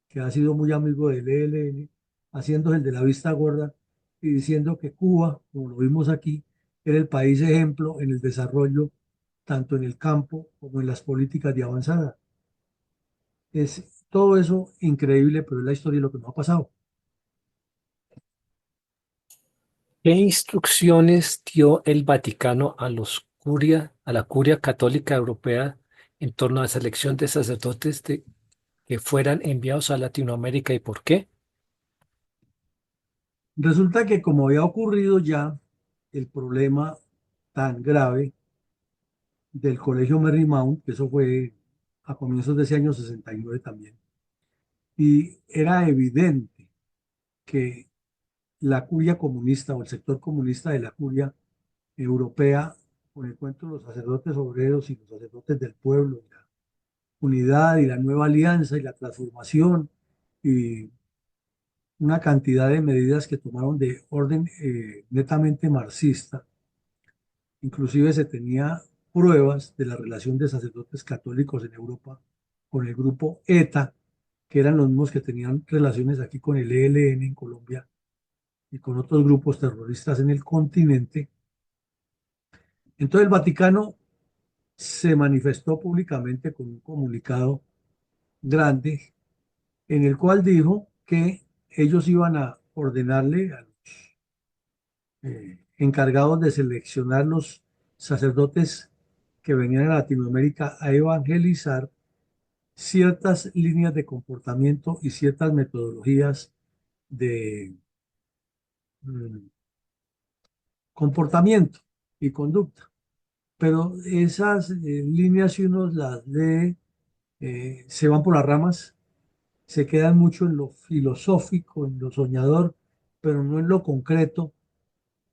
que ha sido muy amigo del ELN, haciéndose el de la vista gorda y diciendo que Cuba, como lo vimos aquí, era el país ejemplo en el desarrollo, tanto en el campo como en las políticas de avanzada. Es todo eso increíble, pero es la historia de lo que nos ha pasado. ¿Qué instrucciones dio el Vaticano a la Curia Católica Europea en torno a la selección de sacerdotes que fueran enviados a Latinoamérica y por qué? Resulta que como había ocurrido ya el problema tan grave del Colegio Marymount, que eso fue a comienzos de ese año 69 también, y era evidente que la curia comunista o el sector comunista de la curia europea, con el cuento de los sacerdotes obreros y los sacerdotes del pueblo, y la unidad y la nueva alianza y la transformación y una cantidad de medidas que tomaron de orden netamente marxista. Inclusive se tenía pruebas de la relación de sacerdotes católicos en Europa con el grupo ETA, que eran los mismos que tenían relaciones aquí con el ELN en Colombia y con otros grupos terroristas en el continente. Entonces el Vaticano se manifestó públicamente con un comunicado grande en el cual dijo que ellos iban a ordenarle a los encargados de seleccionar los sacerdotes que venían a Latinoamérica a evangelizar ciertas líneas de comportamiento y ciertas metodologías de mm, comportamiento y conducta. Pero esas líneas, si uno las lee, se van por las ramas, se quedan mucho en lo filosófico, en lo soñador, pero no en lo concreto,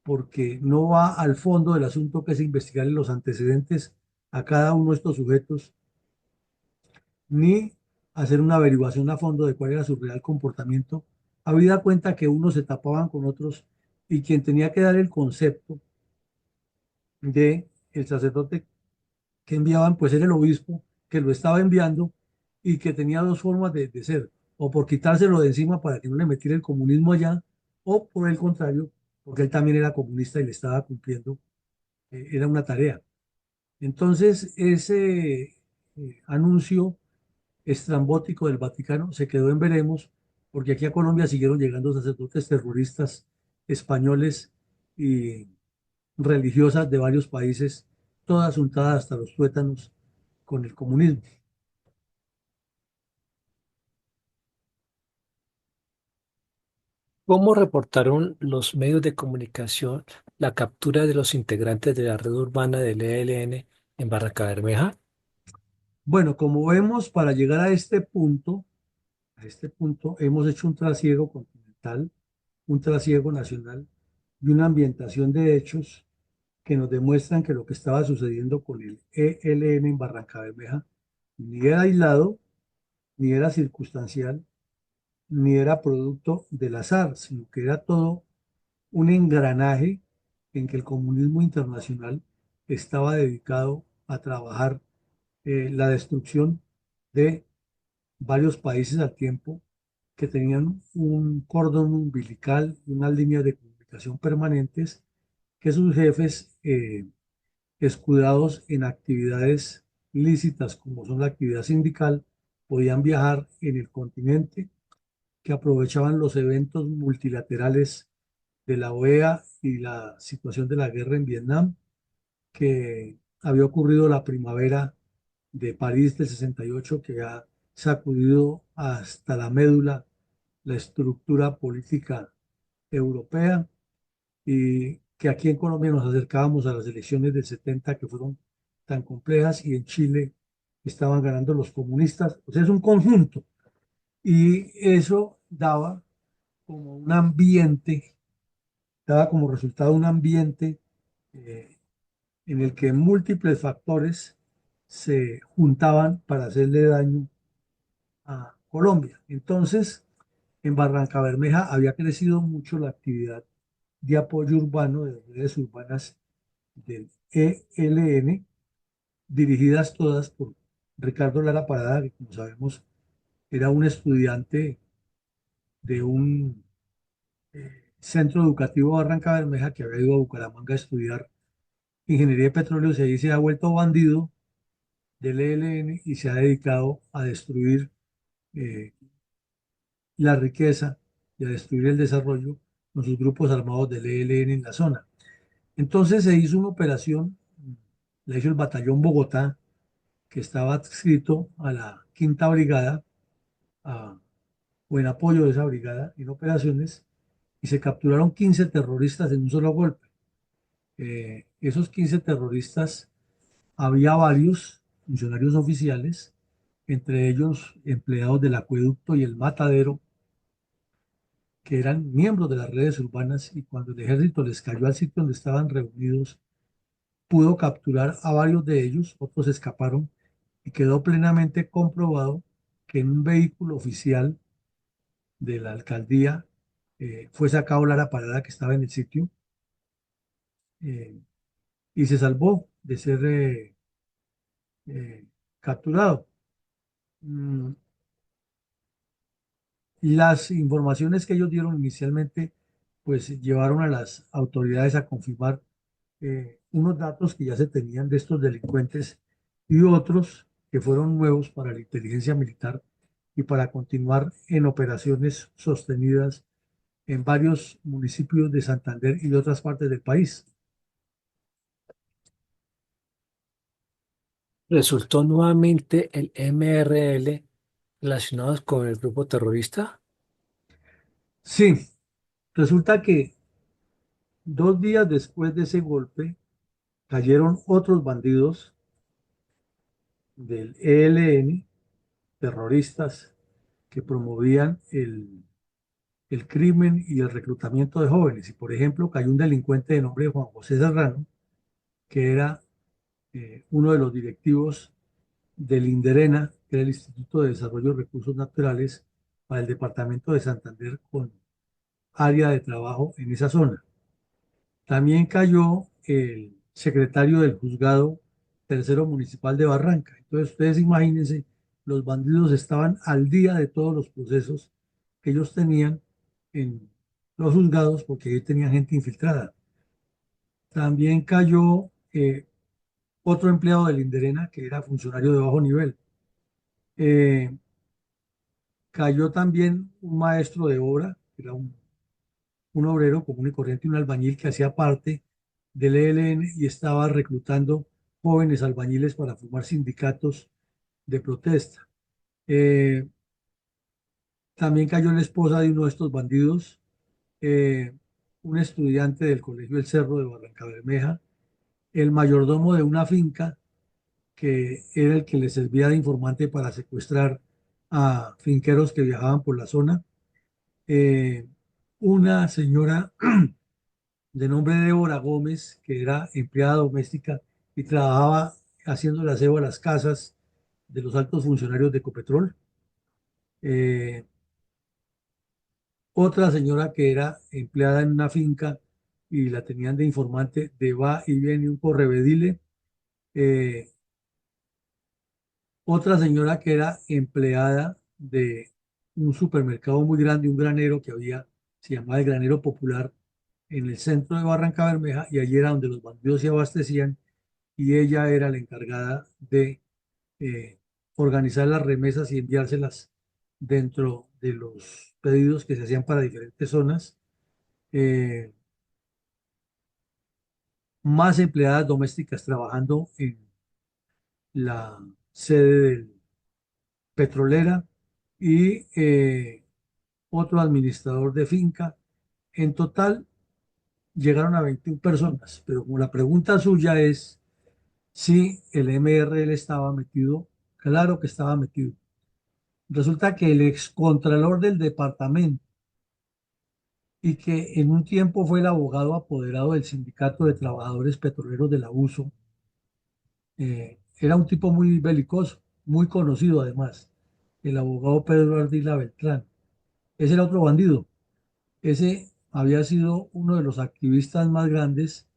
porque no va al fondo del asunto, que es investigar los antecedentes a cada uno de estos sujetos, ni hacer una averiguación a fondo de cuál era su real comportamiento, habida cuenta que unos se tapaban con otros y quien tenía que dar el concepto de el sacerdote que enviaban, pues era el obispo que lo estaba enviando y que tenía dos formas de ser, o por quitárselo de encima para que no le metiera el comunismo allá, o por el contrario, porque él también era comunista y le estaba cumpliendo, era una tarea. Entonces, ese anuncio estrambótico del Vaticano se quedó en veremos, porque aquí a Colombia siguieron llegando sacerdotes terroristas españoles y religiosas de varios países, todas untadas hasta los tuétanos con el comunismo. ¿Cómo reportaron los medios de comunicación la captura de los integrantes de la red urbana del ELN en Barranca Bermeja? Bueno, como vemos, para llegar a este punto hemos hecho un trasiego continental, un trasiego nacional y una ambientación de hechos que nos demuestran que lo que estaba sucediendo con el ELN en Barranca Bermeja ni era aislado, ni era circunstancial, ni era producto del azar, sino que era todo un engranaje en que el comunismo internacional estaba dedicado a trabajar la destrucción de varios países al tiempo que tenían un cordón umbilical, unas líneas de comunicación permanentes que sus jefes, escudados en actividades lícitas como son la actividad sindical, podían viajar en el continente, que aprovechaban los eventos multilaterales de la OEA y la situación de la guerra en Vietnam, que había ocurrido la primavera de París del 68, que ha sacudido hasta la médula la estructura política europea, y que aquí en Colombia nos acercábamos a las elecciones del 70, que fueron tan complejas, y en Chile estaban ganando los comunistas. O sea, es un conjunto, y eso daba como un ambiente daba como resultado un ambiente eh, en el que múltiples factores se juntaban para hacerle daño a Colombia. Entonces, en Barranca Bermeja había crecido mucho la actividad de apoyo urbano de redes urbanas del ELN, dirigidas todas por Ricardo Lara Parada, que como sabemos era un estudiante de un centro educativo Barranca Bermeja que había ido a Bucaramanga a estudiar ingeniería de petróleos y ahí se ha vuelto bandido del ELN y se ha dedicado a destruir eh, la riqueza y a destruir el desarrollo con sus grupos armados del ELN en la zona. Entonces se hizo una operación, la hizo el Batallón Bogotá, que estaba adscrito a la Quinta Brigada, a- o en apoyo de esa brigada en operaciones, y se capturaron 15 terroristas en un solo golpe. Esos 15 terroristas, había varios funcionarios oficiales, entre ellos empleados del acueducto y el matadero, que eran miembros de las redes urbanas, y cuando el ejército les cayó al sitio donde estaban reunidos, pudo capturar a varios de ellos, otros escaparon, y quedó plenamente comprobado que en un vehículo oficial de la alcaldía fue sacado Lara Parada, que estaba en el sitio, eh, y se salvó de ser capturado. Mm, Las informaciones que ellos dieron inicialmente, pues llevaron a las autoridades a confirmar unos datos que ya se tenían de estos delincuentes y otros que fueron nuevos para la inteligencia militar y para continuar en operaciones sostenidas en varios municipios de Santander y de otras partes del país. ¿Resultó nuevamente el MRL relacionado con el grupo terrorista? Sí, resulta que 2 días después de ese golpe cayeron otros bandidos del ELN, terroristas que promovían el crimen y el reclutamiento de jóvenes. Y por ejemplo, cayó un delincuente de nombre de Juan José Serrano, que era uno de los directivos del INDERENA, que era el Instituto de Desarrollo de Recursos Naturales para el departamento de Santander, con área de trabajo en esa zona. También cayó el secretario del juzgado tercero municipal de Barranca. Entonces, ustedes imagínense, los bandidos estaban al día de todos los procesos que ellos tenían en los juzgados, porque ahí tenían gente infiltrada. También cayó otro empleado del Inderena, que era funcionario de bajo nivel. Eh, Cayó también un maestro de obra, que era un obrero común y corriente, un albañil que hacía parte del ELN y estaba reclutando jóvenes albañiles para formar sindicatos de protesta. Eh, También cayó la esposa de uno de estos bandidos, eh, un estudiante del Colegio El Cerro de Barranca Bermeja, el mayordomo de una finca que era el que le servía de informante para secuestrar a finqueros que viajaban por la zona, eh, una señora de nombre Débora Gómez, que era empleada doméstica y trabajaba haciendo el aseo a las casas de los altos funcionarios de Ecopetrol. Eh, Otra señora que era empleada en una finca y la tenían de informante de va y viene un correvedile. Eh, Otra señora que era empleada de un supermercado muy grande, un granero que había, se llamaba el Granero Popular, en el centro de Barranca Bermeja, y allí era donde los bandidos se abastecían, y ella era la encargada de eh, organizar las remesas y enviárselas dentro de los pedidos que se hacían para diferentes zonas. Eh, Más empleadas domésticas trabajando en la sede del petrolera y otro administrador de finca. En total llegaron a 21 personas, pero como la pregunta suya es si el MRL estaba metido, claro que estaba metido. Resulta que el excontralor del departamento y que en un tiempo fue el abogado apoderado del Sindicato de Trabajadores Petroleros del Abuso. Era un tipo muy belicoso, muy conocido además, el abogado Pedro Ardila Beltrán. Ese era otro bandido. Ese había sido uno de los activistas más grandes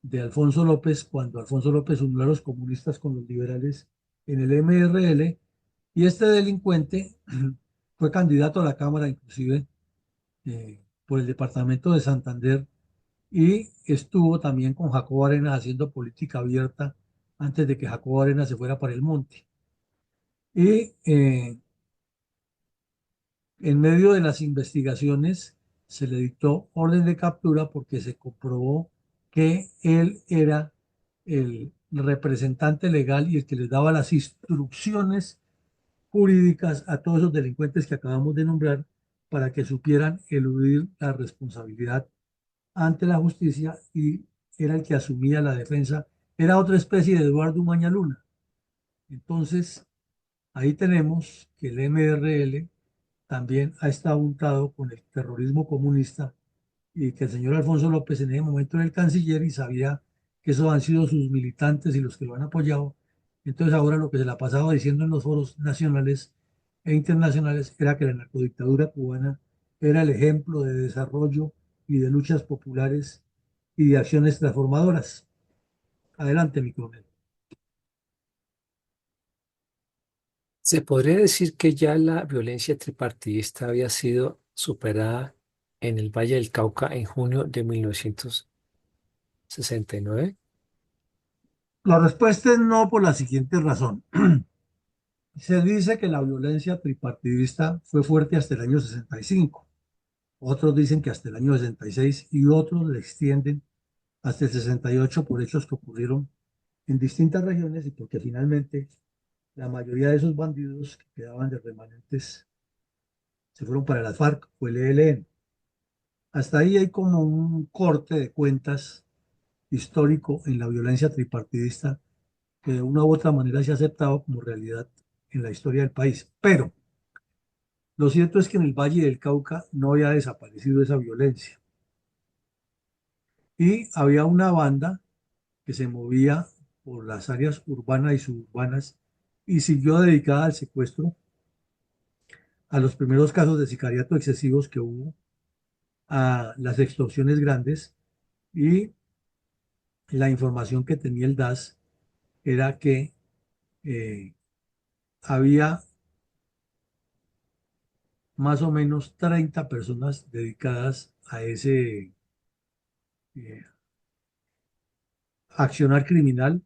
de Alfonso López cuando Alfonso López unió a los comunistas con los liberales en el MRL, y este delincuente fue candidato a la Cámara inclusive por el departamento de Santander, y estuvo también con Jacobo Arenas haciendo política abierta antes de que Jacobo Arenas se fuera para el monte. Y en medio de las investigaciones se le dictó orden de captura porque se comprobó que él era el representante legal y el que les daba las instrucciones jurídicas a todos esos delincuentes que acabamos de nombrar para que supieran eludir la responsabilidad ante la justicia, y era el que asumía la defensa. Era otra especie de Eduardo Umaña Luna. Entonces, ahí tenemos que el MRL también ha estado untado con el terrorismo comunista, y que el señor Alfonso López en ese momento era el canciller y sabía que esos han sido sus militantes y los que lo han apoyado. Entonces ahora lo que se le ha pasado diciendo en los foros nacionales e internacionales era que la narcodictadura cubana era el ejemplo de desarrollo y de luchas populares y de acciones transformadoras. Adelante, mi coronel. Se podría decir que ya la violencia tripartidista había sido superada en el Valle del Cauca en junio de 1969. La respuesta es no, por la siguiente razón. Se dice que la violencia tripartidista fue fuerte hasta el año 65. Otros dicen que hasta el año 66 y otros le extienden hasta el 68 por hechos que ocurrieron en distintas regiones, y porque finalmente la mayoría de esos bandidos que quedaban de remanentes se fueron para las FARC o el ELN. Hasta ahí hay como un corte de cuentas histórico en la violencia tripartidista que de una u otra manera se ha aceptado como realidad en la historia del país. Pero lo cierto es que en el Valle del Cauca no había desaparecido esa violencia, y había una banda que se movía por las áreas urbanas y suburbanas y siguió dedicada al secuestro, a los primeros casos de sicariato excesivos que hubo, a las extorsiones grandes. Y la información que tenía el DAS era que eh, había más o menos 30 personas dedicadas a ese eh, accionar criminal,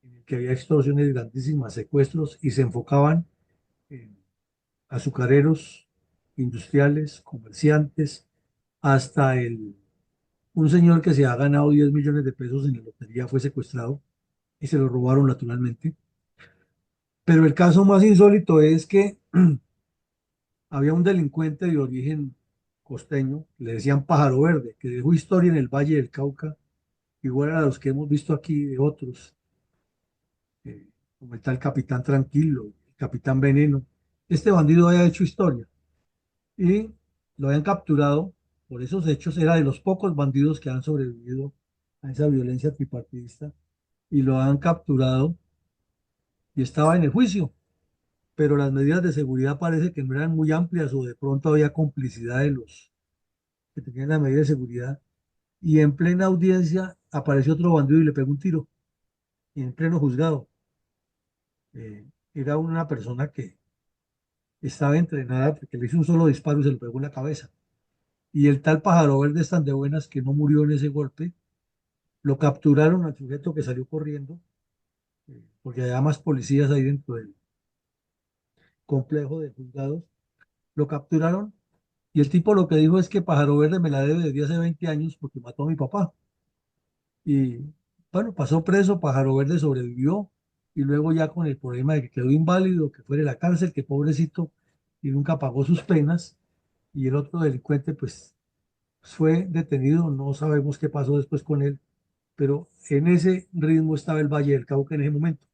en el que había extorsiones grandísimas, secuestros, y se enfocaban en azucareros, industriales, comerciantes, hasta un señor que se ha ganado 10 millones de pesos en la lotería fue secuestrado y se lo robaron naturalmente. Pero el caso más insólito es que había un delincuente de origen costeño, le decían Pájaro Verde, que dejó historia en el Valle del Cauca, igual a los que hemos visto aquí de otros, como el tal Capitán Tranquilo, el Capitán Veneno. Este bandido había hecho historia y lo habían capturado por esos hechos. Era de los pocos bandidos que han sobrevivido a esa violencia tripartidista, y lo han capturado y estaba en el juicio, pero las medidas de seguridad parece que no eran muy amplias, o de pronto había complicidad de los que tenían la medida de seguridad, y en plena audiencia apareció otro bandido y le pegó un tiro en pleno juzgado. Era una persona que estaba entrenada porque le hizo un solo disparo y se lo pegó en la cabeza. Y el tal Pájaro Verde es tan de buenas que no murió en ese golpe. Lo capturaron al sujeto que salió corriendo, porque había más policías ahí dentro del complejo de juzgados. Lo capturaron y el tipo lo que dijo es que Pájaro Verde me la debe desde hace 20 años porque mató a mi papá. Y bueno, pasó preso, Pájaro Verde sobrevivió, y luego ya con el problema de que quedó inválido, que fue de la cárcel, que pobrecito, y nunca pagó sus penas. Y el otro delincuente pues fue detenido, no sabemos qué pasó después con él, pero en ese ritmo estaba el Valle del Cauca en ese momento.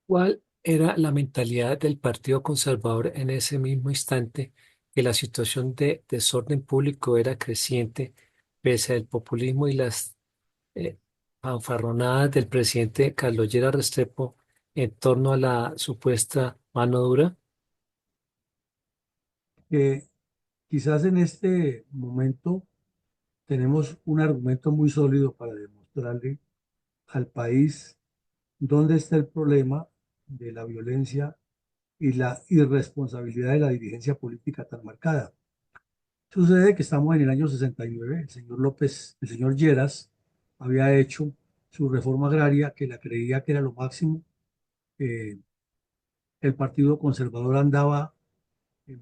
¿Cuál era la mentalidad del Partido Conservador en ese mismo instante, que la situación de desorden público era creciente, pese al populismo y las eh, fanfarronadas del presidente Carlos Lleras Restrepo en torno a la supuesta mano dura? Que quizás en este momento tenemos un argumento muy sólido para demostrarle al país dónde está el problema de la violencia y la irresponsabilidad de la dirigencia política tan marcada. Sucede que estamos en el año 69, el señor López, el señor Lleras había hecho su reforma agraria que la creía que era lo máximo. Eh, el Partido Conservador andaba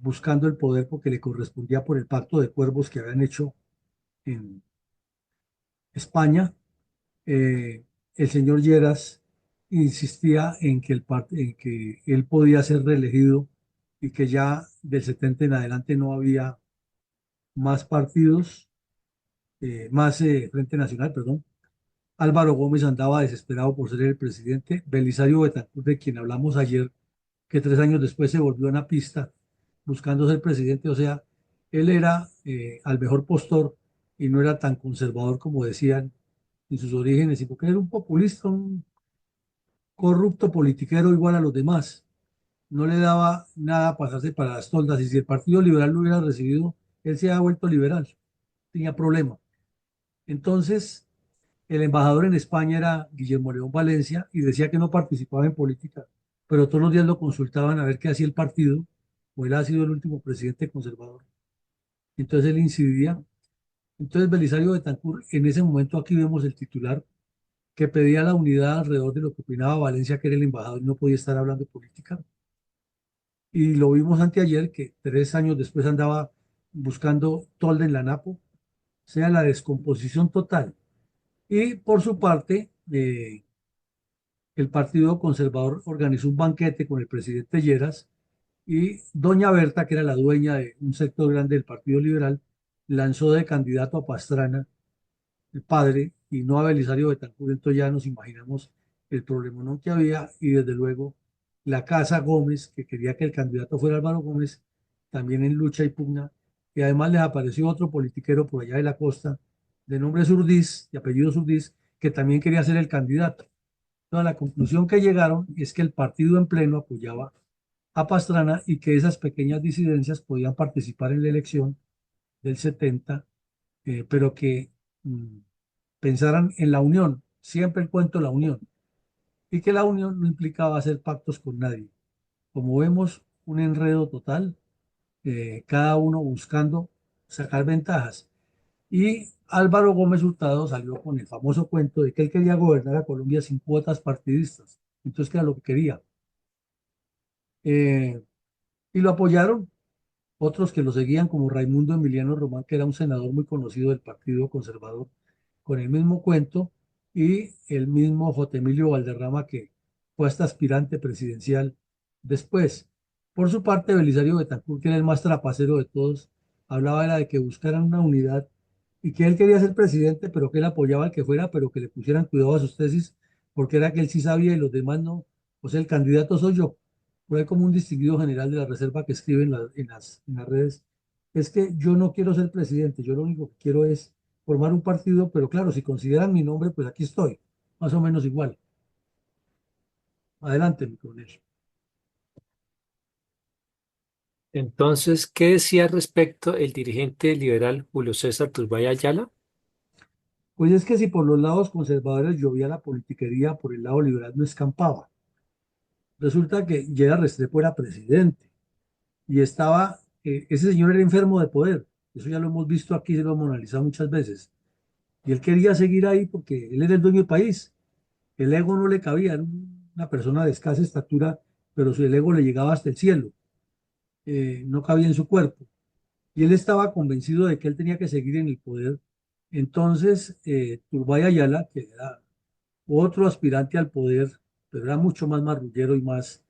buscando el poder porque le correspondía por el pacto de cuervos que habían hecho en España. Eh, el señor Lleras insistía en que, en que él podía ser reelegido y que ya del 70 en adelante no había más partidos, más Frente Nacional, perdón. Álvaro Gómez andaba desesperado por ser el presidente. Belisario Betancur, de quien hablamos ayer, que 3 años después se volvió a una pista buscando ser presidente. O sea, él era al mejor postor y no era tan conservador como decían en sus orígenes, sino que era un populista, un corrupto politiquero igual a los demás. No le daba nada a pasarse para las toldas y si el Partido Liberal lo hubiera recibido, él se ha vuelto liberal, tenía problema. Entonces, el embajador en España era Guillermo León Valencia y decía que no participaba en política, pero todos los días lo consultaban a ver qué hacía el partido, o él ha sido el último presidente conservador. Entonces él incidía. Entonces Belisario Betancur, en ese momento aquí vemos el titular que pedía la unidad alrededor de lo que opinaba Valencia, que era el embajador y no podía estar hablando de política. Y lo vimos anteayer, que 3 años después andaba buscando tolde en la Napo, o sea, la descomposición total. Y por su parte, el Partido Conservador organizó un banquete con el presidente Lleras y doña Berta, que era la dueña de un sector grande del Partido Liberal, lanzó de candidato a Pastrana, el padre, y no a Belisario Betancur. Entonces ya nos imaginamos el problema ¿no? que había y desde luego la Casa Gómez, que quería que el candidato fuera Álvaro Gómez, también en lucha y pugna, y además les apareció otro politiquero por allá de la costa, de nombre Surdiz, de apellido Surdiz, que también quería ser el candidato. Entonces, la conclusión que llegaron es que el partido en pleno apoyaba a Pastrana y que esas pequeñas disidencias podían participar en la elección del 70, pero que mm, pensaran en la unión, siempre el cuento de la unión, y que la unión no implicaba hacer pactos con nadie. Como vemos, un enredo total, cada uno buscando sacar ventajas. Y Álvaro Gómez Hurtado salió con el famoso cuento de que él quería gobernar a Colombia sin cuotas partidistas. Entonces, ¿qué era lo que quería? Eh, y lo apoyaron otros que lo seguían, como Raimundo Emiliano Román, que era un senador muy conocido del Partido Conservador, con el mismo cuento, y el mismo J. Emilio Valderrama, que fue hasta aspirante presidencial después. Por su parte, Belisario Betancur, que era el más trapacero de todos, hablaba era de que buscaran una unidad y que él quería ser presidente, pero que él apoyaba al que fuera, pero que le pusieran cuidado a sus tesis, porque era que él sí sabía y los demás no. O sea, el candidato soy yo. Fue como un distinguido general de la Reserva que escribe en las redes, es que yo no quiero ser presidente, yo lo único que quiero es formar un partido, pero claro, si consideran mi nombre, pues aquí estoy, más o menos igual. Adelante, mi coronel. Entonces, ¿qué decía al respecto el dirigente liberal Julio César Turbay Ayala? Pues es que si por los lados conservadores llovía la politiquería, por el lado liberal no escampaba. Resulta que Gerard Restrepo era presidente y estaba, ese señor era enfermo de poder, eso ya lo hemos visto aquí, se lo hemos analizado muchas veces, y él quería seguir ahí porque él era el dueño del país. El ego no le cabía, era una persona de escasa estatura, pero su ego le llegaba hasta el cielo, no cabía en su cuerpo. Y él estaba convencido de que él tenía que seguir en el poder. Entonces, Turbay Ayala, que era otro aspirante al poder, pero era mucho más marrullero y más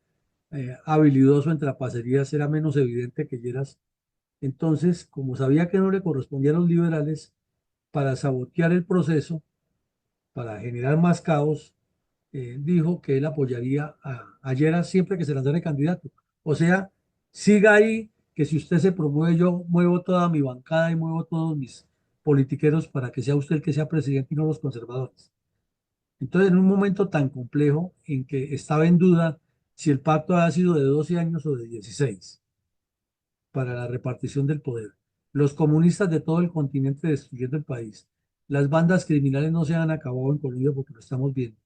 habilidoso en trapacerías, era menos evidente que Lleras. Entonces, como sabía que no le correspondía a los liberales, para sabotear el proceso, para generar más caos, dijo que él apoyaría a Lleras siempre que se lanzara de candidato. O sea, siga ahí, que si usted se promueve, yo muevo toda mi bancada y muevo todos mis politiqueros para que sea usted el que sea presidente y no los conservadores. Entonces, en un momento tan complejo en que estaba en duda si el pacto ha sido de 12 años o de 16 para la repartición del poder, los comunistas de todo el continente destruyendo el país, las bandas criminales no se han acabado en Colombia porque lo estamos viendo.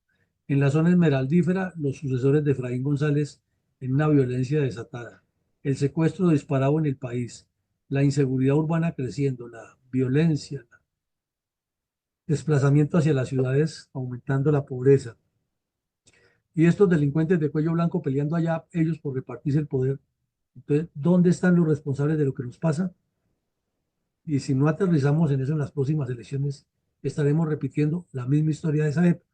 En la zona esmeraldífera, los sucesores de Efraín González en una violencia desatada, el secuestro disparado en el país, la inseguridad urbana creciendo, la violencia, el desplazamiento hacia las ciudades, aumentando la pobreza. Y estos delincuentes de cuello blanco peleando allá, ellos por repartirse el poder. Entonces, ¿dónde están los responsables de lo que nos pasa? Y si no aterrizamos en eso en las próximas elecciones, estaremos repitiendo la misma historia de esa época.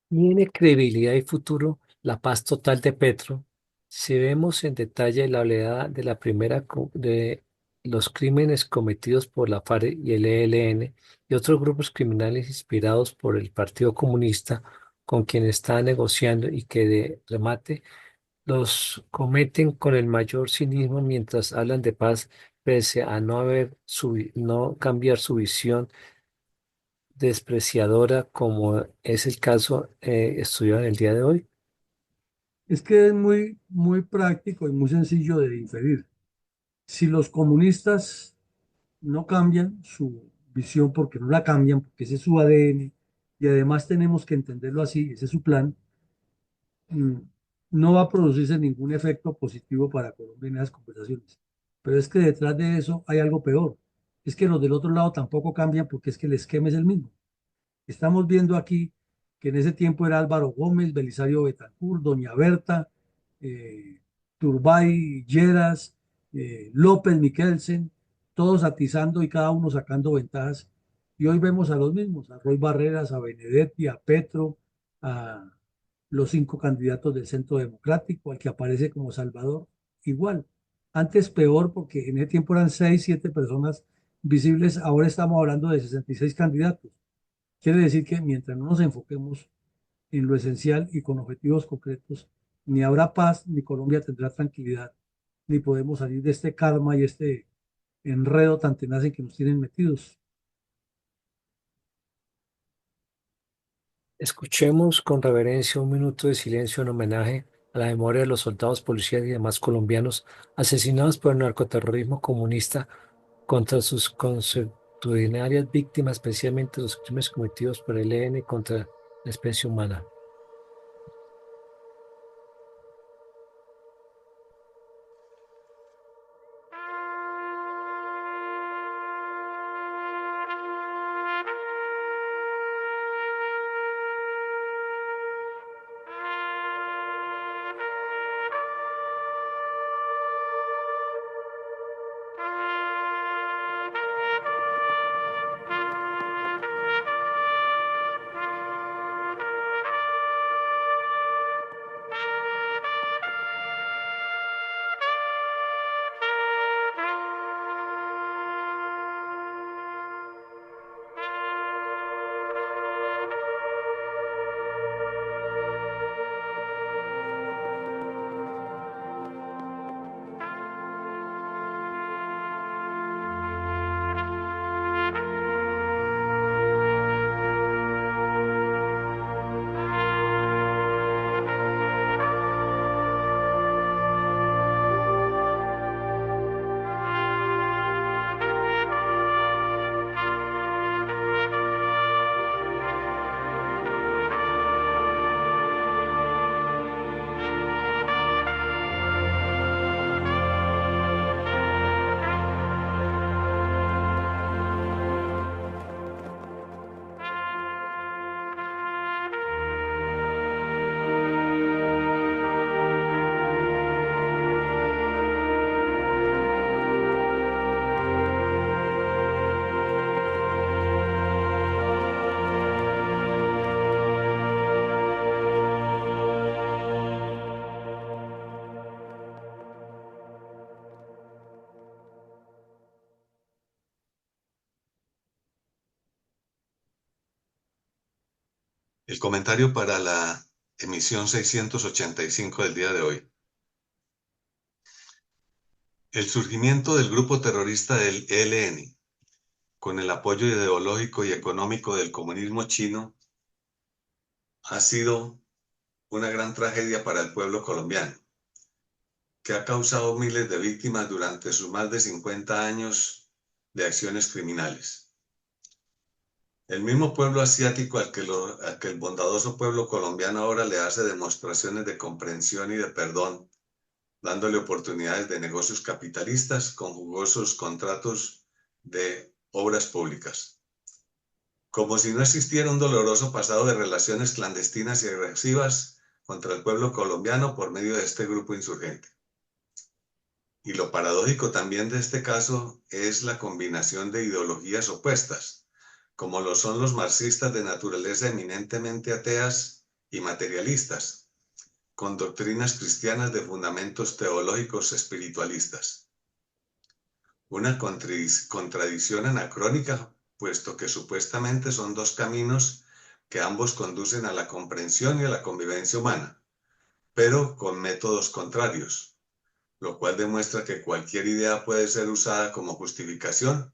¿Tiene credibilidad y futuro la paz total de Petro? Si vemos en detalle la oleada de la primera de los crímenes cometidos por la FARC y el ELN y otros grupos criminales inspirados por el Partido Comunista con quien está negociando y que de remate los cometen con el mayor cinismo mientras hablan de paz, pese a no cambiar su visión despreciadora como es el caso estudiado en el día de hoy. Es que es muy, muy práctico y muy sencillo de inferir. Si los comunistas no cambian su visión, porque no la cambian, porque ese es su ADN, y además tenemos que entenderlo así, ese es su plan, mm, no va a producirse ningún efecto positivo para Colombia en esas conversaciones. Pero es que detrás de eso hay algo peor. Es que los del otro lado tampoco cambian porque es que el esquema es el mismo. Estamos viendo aquí que en ese tiempo era Álvaro Gómez, Belisario Betancur, Doña Berta, eh, Turbay, Lleras, López, Miquelsen, todos atizando y cada uno sacando ventajas. Y hoy vemos a los mismos, a Roy Barreras, a Benedetti, a Petro, a los 5 candidatos del Centro Democrático, al que aparece como Salvador, igual. Antes peor porque en ese tiempo eran 6, 7 personas visibles, ahora estamos hablando de 66 candidatos. Quiere decir que mientras no nos enfoquemos en lo esencial y con objetivos concretos, ni habrá paz, ni Colombia tendrá tranquilidad, ni podemos salir de este karma y este enredo tan tenaz en que nos tienen metidos. Escuchemos con reverencia un minuto de silencio en homenaje a la memoria de los soldados, policías y demás colombianos asesinados por el narcoterrorismo comunista contra sus consuetudinarias víctimas, especialmente los crímenes cometidos por el ELN contra la especie humana. El comentario para la emisión 685 del día de hoy. El surgimiento del grupo terrorista del ELN, con el apoyo ideológico y económico del comunismo chino, ha sido una gran tragedia para el pueblo colombiano, que ha causado miles de víctimas durante sus más de 50 años de acciones criminales. El mismo pueblo asiático al que el bondadoso pueblo colombiano ahora le hace demostraciones de comprensión y de perdón, dándole oportunidades de negocios capitalistas con jugosos contratos de obras públicas. Como si no existiera un doloroso pasado de relaciones clandestinas y agresivas contra el pueblo colombiano por medio de este grupo insurgente. Y lo paradójico también de este caso es la combinación de ideologías opuestas, como lo son los marxistas de naturaleza eminentemente ateas y materialistas, con doctrinas cristianas de fundamentos teológicos espiritualistas. Una contradicción anacrónica, puesto que supuestamente son dos caminos que ambos conducen a la comprensión y a la convivencia humana, pero con métodos contrarios, lo cual demuestra que cualquier idea puede ser usada como justificación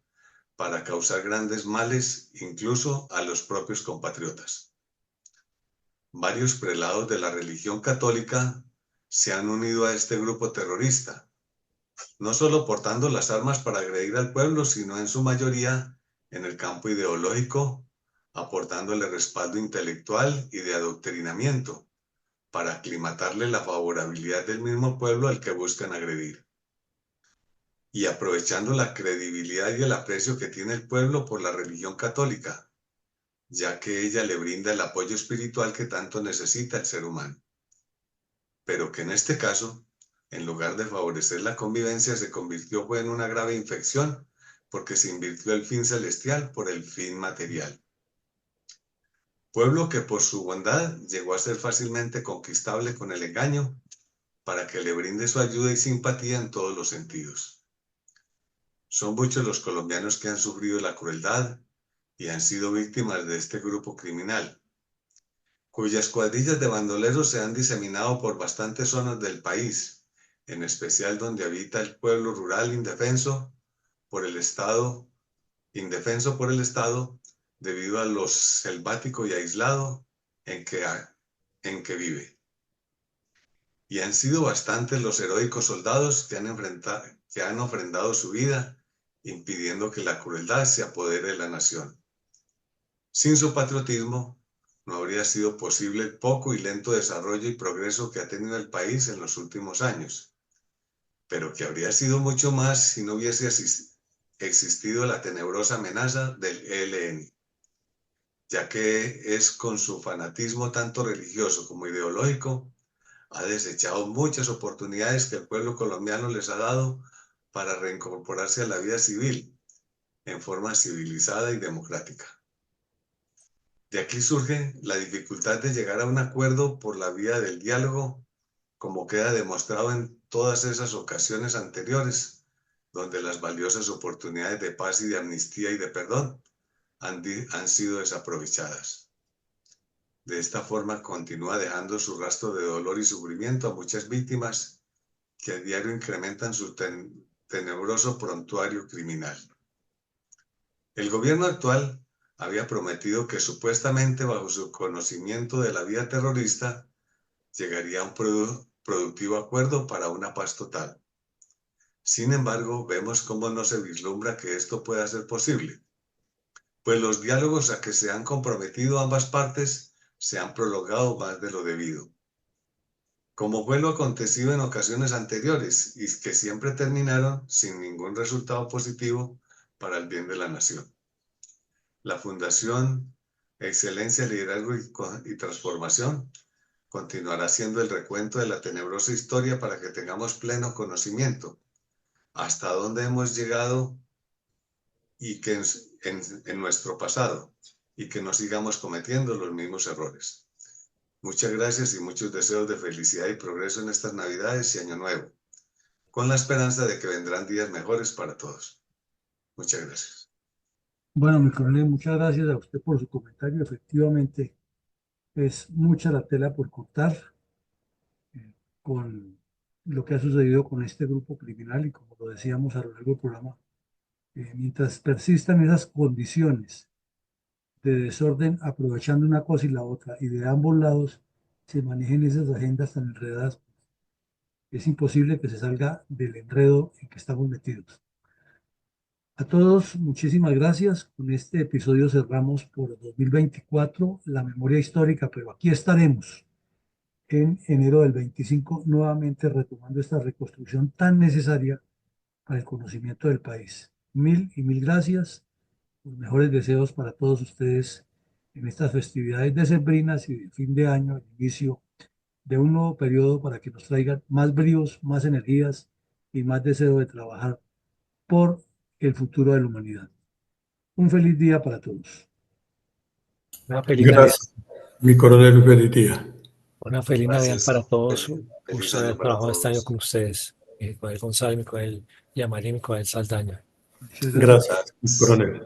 para causar grandes males incluso a los propios compatriotas. Varios prelados de la religión católica se han unido a este grupo terrorista, no solo portando las armas para agredir al pueblo, sino en su mayoría en el campo ideológico, aportándole respaldo intelectual y de adoctrinamiento para aclimatarle la favorabilidad del mismo pueblo al que buscan agredir. Y aprovechando la credibilidad y el aprecio que tiene el pueblo por la religión católica, ya que ella le brinda el apoyo espiritual que tanto necesita el ser humano. Pero que en este caso, en lugar de favorecer la convivencia, se convirtió en una grave infección, porque se invirtió el fin celestial por el fin material. Pueblo que por su bondad llegó a ser fácilmente conquistable con el engaño, para que le brinde su ayuda y simpatía en todos los sentidos. Son muchos los colombianos que han sufrido la crueldad y han sido víctimas de este grupo criminal, cuyas cuadrillas de bandoleros se han diseminado por bastantes zonas del país, en especial donde habita el pueblo rural indefenso por el Estado, debido a lo selvático y aislado en que vive. Y han sido bastantes los heroicos soldados que han ofrendado su vida, impidiendo que la crueldad se apodere de la nación. Sin su patriotismo, no habría sido posible el poco y lento desarrollo y progreso que ha tenido el país en los últimos años, pero que habría sido mucho más si no hubiese existido la tenebrosa amenaza del ELN, ya que es con su fanatismo tanto religioso como ideológico, ha desechado muchas oportunidades que el pueblo colombiano les ha dado para reincorporarse a la vida civil en forma civilizada y democrática. De aquí surge la dificultad de llegar a un acuerdo por la vía del diálogo, como queda demostrado en todas esas ocasiones anteriores, donde las valiosas oportunidades de paz y de amnistía y de perdón han sido desaprovechadas. De esta forma continúa dejando su rastro de dolor y sufrimiento a muchas víctimas que a diario incrementan su tenebroso prontuario criminal. El gobierno actual había prometido que supuestamente bajo su conocimiento de la vía terrorista llegaría a un productivo acuerdo para una paz total. Sin embargo, vemos cómo no se vislumbra que esto pueda ser posible, pues los diálogos a que se han comprometido ambas partes se han prolongado más de lo debido, como fue lo acontecido en ocasiones anteriores y que siempre terminaron sin ningún resultado positivo para el bien de la nación. La Fundación Excelencia, Liderazgo y Transformación continuará siendo el recuento de la tenebrosa historia para que tengamos pleno conocimiento hasta dónde hemos llegado y que en nuestro pasado, y que no sigamos cometiendo los mismos errores. Muchas gracias y muchos deseos de felicidad y progreso en estas Navidades y Año Nuevo, con la esperanza de que vendrán días mejores para todos. Muchas gracias. Bueno, mi coronel, muchas gracias a usted por su comentario. Efectivamente, Es mucha la tela por cortar con lo que ha sucedido con este grupo criminal y como lo decíamos a lo largo del programa, mientras persistan esas condiciones de desorden, aprovechando una cosa y la otra, y de ambos lados se manejen esas agendas tan enredadas, es imposible que se salga del enredo en que estamos metidos. A todos, muchísimas gracias. Con este episodio cerramos por 2024 la memoria histórica, pero aquí estaremos en enero del 25 nuevamente retomando esta reconstrucción tan necesaria para el conocimiento del país. Mil y mil gracias. Los mejores deseos para todos ustedes en estas festividades decembrinas y de fin de año, el inicio de un nuevo periodo para que nos traigan más bríos, más energías y más deseo de trabajar por el futuro de la humanidad. Un feliz día para todos. Una feliz Navidad. Gracias, mi coronel, feliz día. Una feliz Navidad Gracias. para todos. Feliz Gusto año haber para trabajado este año todos. con ustedes. Micoel González, Micoel Yamari, Micoel Saldaña. Muchas gracias. Gracias, mi coronel.